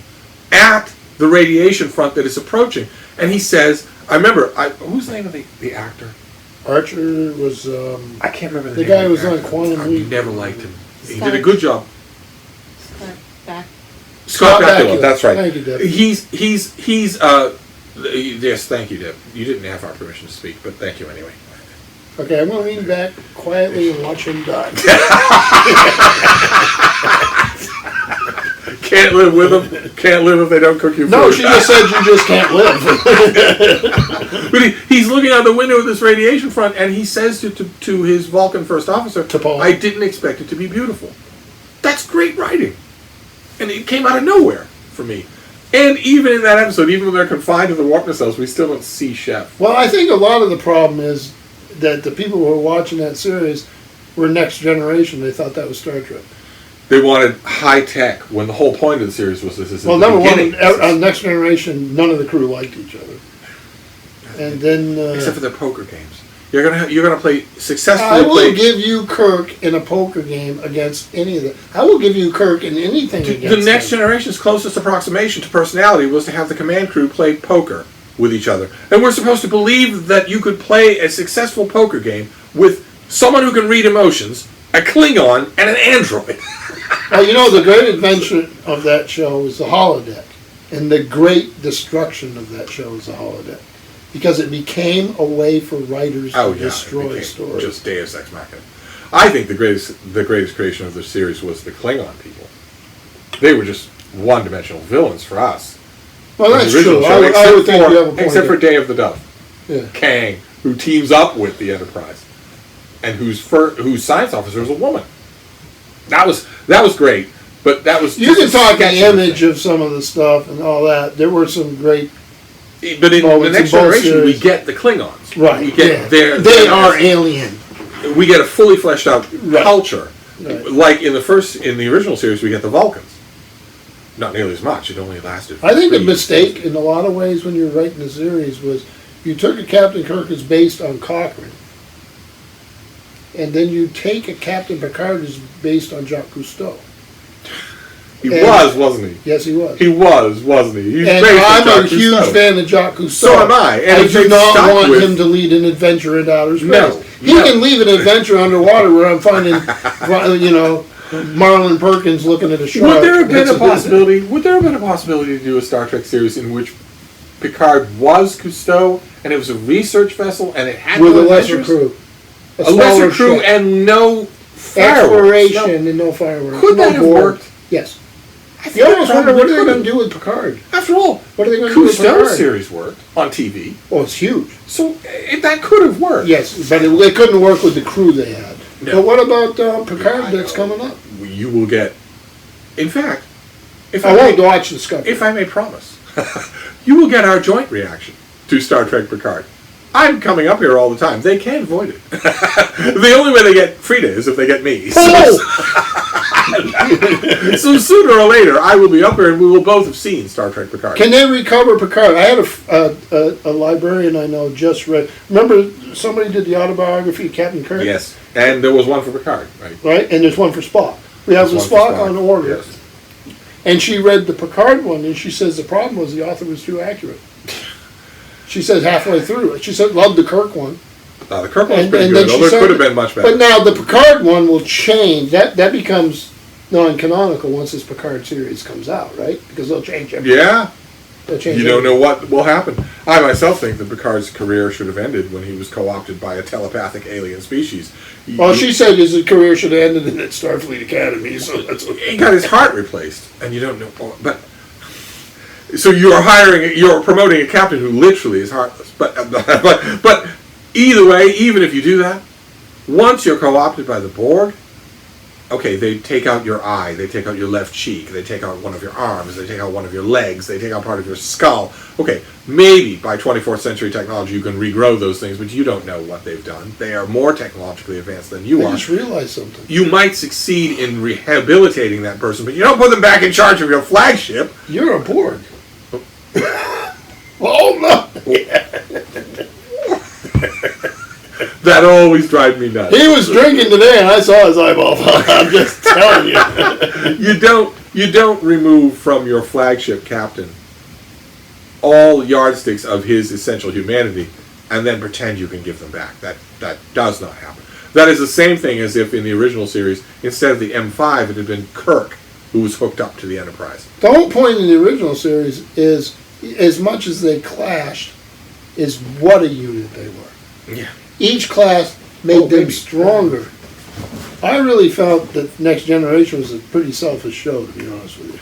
at the radiation front that is approaching, and he says, I remember, who's the name of the actor? Archer was I can't remember the name guy of who was the on actor. Quantum I Leap. never liked him. He Scott. did a good job. Back. Scott Bakula, that's right. Thank you, Deb. He's yes, thank you, Deb. You didn't have our permission to speak, but thank you anyway. Okay, I'm going to lean back quietly and watch him die. Can't live with them. Can't live if they don't cook you food. No, she just said you just can't live. But he's looking out the window of this radiation front, and he says to his Vulcan first officer, T'Pol. I didn't expect it to be beautiful. That's great writing. And it came out of nowhere for me. And even in that episode, even when they're confined to the warp nacelles, we still don't see Chef. Well, I think a lot of the problem is that the people who were watching that series were Next Generation. They thought that was Star Trek. They wanted high tech when the whole point of the series was this is Well, the number beginning. one, on Next Generation, none of the crew liked each other. And then... except for their poker games. You're gonna play successfully. I will give you Kirk in a poker game against any of them. I will give you Kirk in anything against The Next them. Generation's closest approximation to personality was to have the command crew play poker with each other. And we're supposed to believe that you could play a successful poker game with someone who can read emotions, a Klingon, and an android. Well, the great adventure of that show is the holodeck. And the great destruction of that show is the holodeck. Because it became a way for writers to destroy stories. Just Deus Ex Machina. I think the greatest creation of the series was the Klingon people. They were just one-dimensional villains for us. Well, that's true. Show, I would think you have a point except for there. Day of the Dove. Yeah. Kang, who teams up with the Enterprise. and whose science officer was a woman. That was great, but that was You just can a talk the sketch of the image thing. of some of the stuff and all that. There were some great. But in the moments Next in both Generation, we series. get the Klingons. Right. We get yeah. their They are alien. We get a fully fleshed out Right. culture. Right. Like in the original series, we get the Vulcans. Not nearly as much. It only lasted. I think the 3 mistake seasons. in a lot of ways when you were writing the series was you took a Captain Kirk that's based on Cochrane, and then you take a Captain Picard that's based on Jacques Cousteau. He and- was, wasn't he? Yes, he was. He was, wasn't he? He's And based on I'm a Jacques huge Cousteau. fan of Jacques Cousteau. So am I. And I if do they not stuck want with- him to lead an adventure into outer space. No, He no. can leave an adventure underwater where I'm finding, Marlon Perkins looking at a shark. Would there have been a That's possibility? Would there have been a possibility to do a Star Trek series in which Picard was Cousteau and it was a research vessel and it had with no a lesser adventures? crew, A lesser smaller crew ship. and no fireworks. Exploration and no fireworks. Could no that have board. worked? Yes. I think You almost that wonder what probably they're going could to do with Picard. have. After all, What are they going to do with Cousteau's Picard? series worked on TV, Oh, it's huge. so that could have worked. Yes, but it couldn't work with the crew they had. No. But what about Picard I that's know. coming up? You will get. In fact, if I I won't may, watch Discovery. if I may promise, you will get our joint reaction to Star Trek Picard. I'm coming up here all the time. They can't avoid it. The only way they get Frida is if they get me. So, so sooner or later, I will be up here and we will both have seen Star Trek Picard. Can they recover Picard? I had a librarian I know just read. Remember, somebody did the autobiography of Captain Kirk? Yes, and there was one for Picard, right? Right? And there's one for Spock. We have the There's one for Spock on order. Yes. And she read the Picard one, and she says the problem was the author was too accurate. She said halfway through it. She said, loved the Kirk one. The Kirk one's And- pretty and good, then she although it said could have that- been much better. But now the Picard one will change. That becomes non-canonical once this Picard series comes out, right? Because they'll change everything. Yeah, They'll change you don't everything. know what will happen. I myself think that Picard's career should have ended when he was co-opted by a telepathic alien species. Well, she said his career should have ended in at Starfleet Academy, so that's okay. He got his heart replaced, and you don't know. But so you're promoting a captain who literally is heartless. But either way, even if you do that, once you're co-opted by the Borg, okay, they take out your eye, they take out your left cheek, they take out one of your arms, they take out one of your legs, they take out part of your skull. Okay, maybe by 24th century technology you can regrow those things, but you don't know what they've done. They are more technologically advanced than you I are. just realized something. You might succeed in rehabilitating that person, but you don't put them back in charge of your flagship. You're a Borg. Oh, no! That always drives me nuts. He was drinking today, and I saw his eyeball fall out. I'm just telling you. You don't remove from your flagship captain all yardsticks of his essential humanity and then pretend you can give them back. That does not happen. That is the same thing as if in the original series, instead of the M5, it had been Kirk who was hooked up to the Enterprise. The whole point in the original series is, as much as they clashed, is what a unit they were. Yeah. Each class made Oh, them baby. stronger. I really felt that Next Generation was a pretty selfish show, to be honest with you.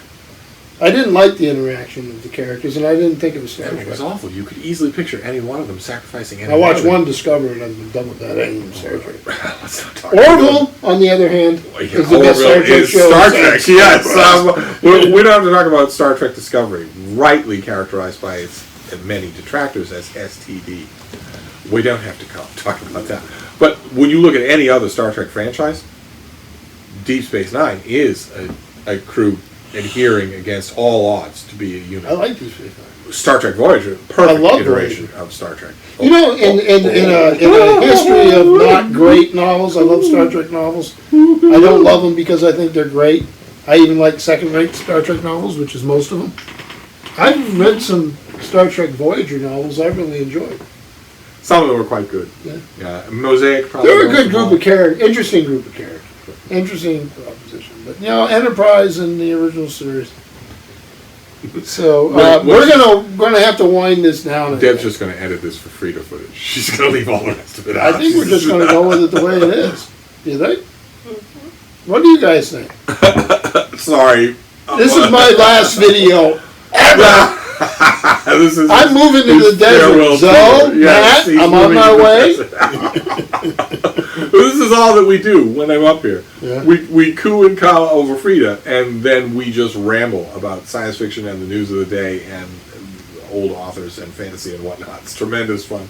I didn't like the interaction of the characters, and I didn't think it was Star It was Trek. awful. You could easily picture any one of them sacrificing any I watched of one them. Discovery, and I'm done with that. I ain't even Star Trek. Let's not talk about Orville, on the other hand, it. is the best Star Orville Trek is show. Star besides Trek, yes. Enterprise. We don't have to talk about Star Trek Discovery, rightly characterized by its many detractors as STD. We don't have to talk about that. But when you look at any other Star Trek franchise, Deep Space Nine is a crew adhering against all odds to be a unit. I like these people. Star Trek Voyager, perfect love iteration of Star Trek. You know, in a history of not great novels, I love Star Trek novels. I don't love them because I think they're great. I even like second-rate Star Trek novels, which is most of them. I've read some Star Trek Voyager novels I really enjoyed. Some of them were quite good. Yeah. Mosaic probably. They're a most good of group all. of characters, interesting group of characters. Interesting proposition. But, Enterprise in the original series. So, we're gonna have to wind this down. I Deb's think. just going to edit this for Frida footage. She's going to leave all the rest of it out. I think we're just going to go with it the way it is. Do you think? What do you guys think? Sorry. This is my last video ever. This is I'm moving to his the desert. farewell So, tour. Yes, Matt, he's I'm on moving my to the way. desert. this is all that we do when I'm up here. Yeah. We coo and caw over Frida, and then we just ramble about science fiction and the news of the day and old authors and fantasy and whatnot. It's tremendous fun.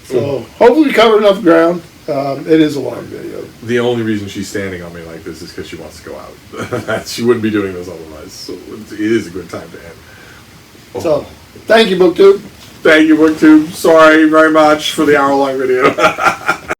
So hopefully we covered enough ground. It is a long video. The only reason she's standing on me like this is because she wants to go out. She wouldn't be doing this otherwise. So it is a good time to end. Oh. So thank you, BookTube. Thank you, BookTube. Sorry very much for the hour-long video.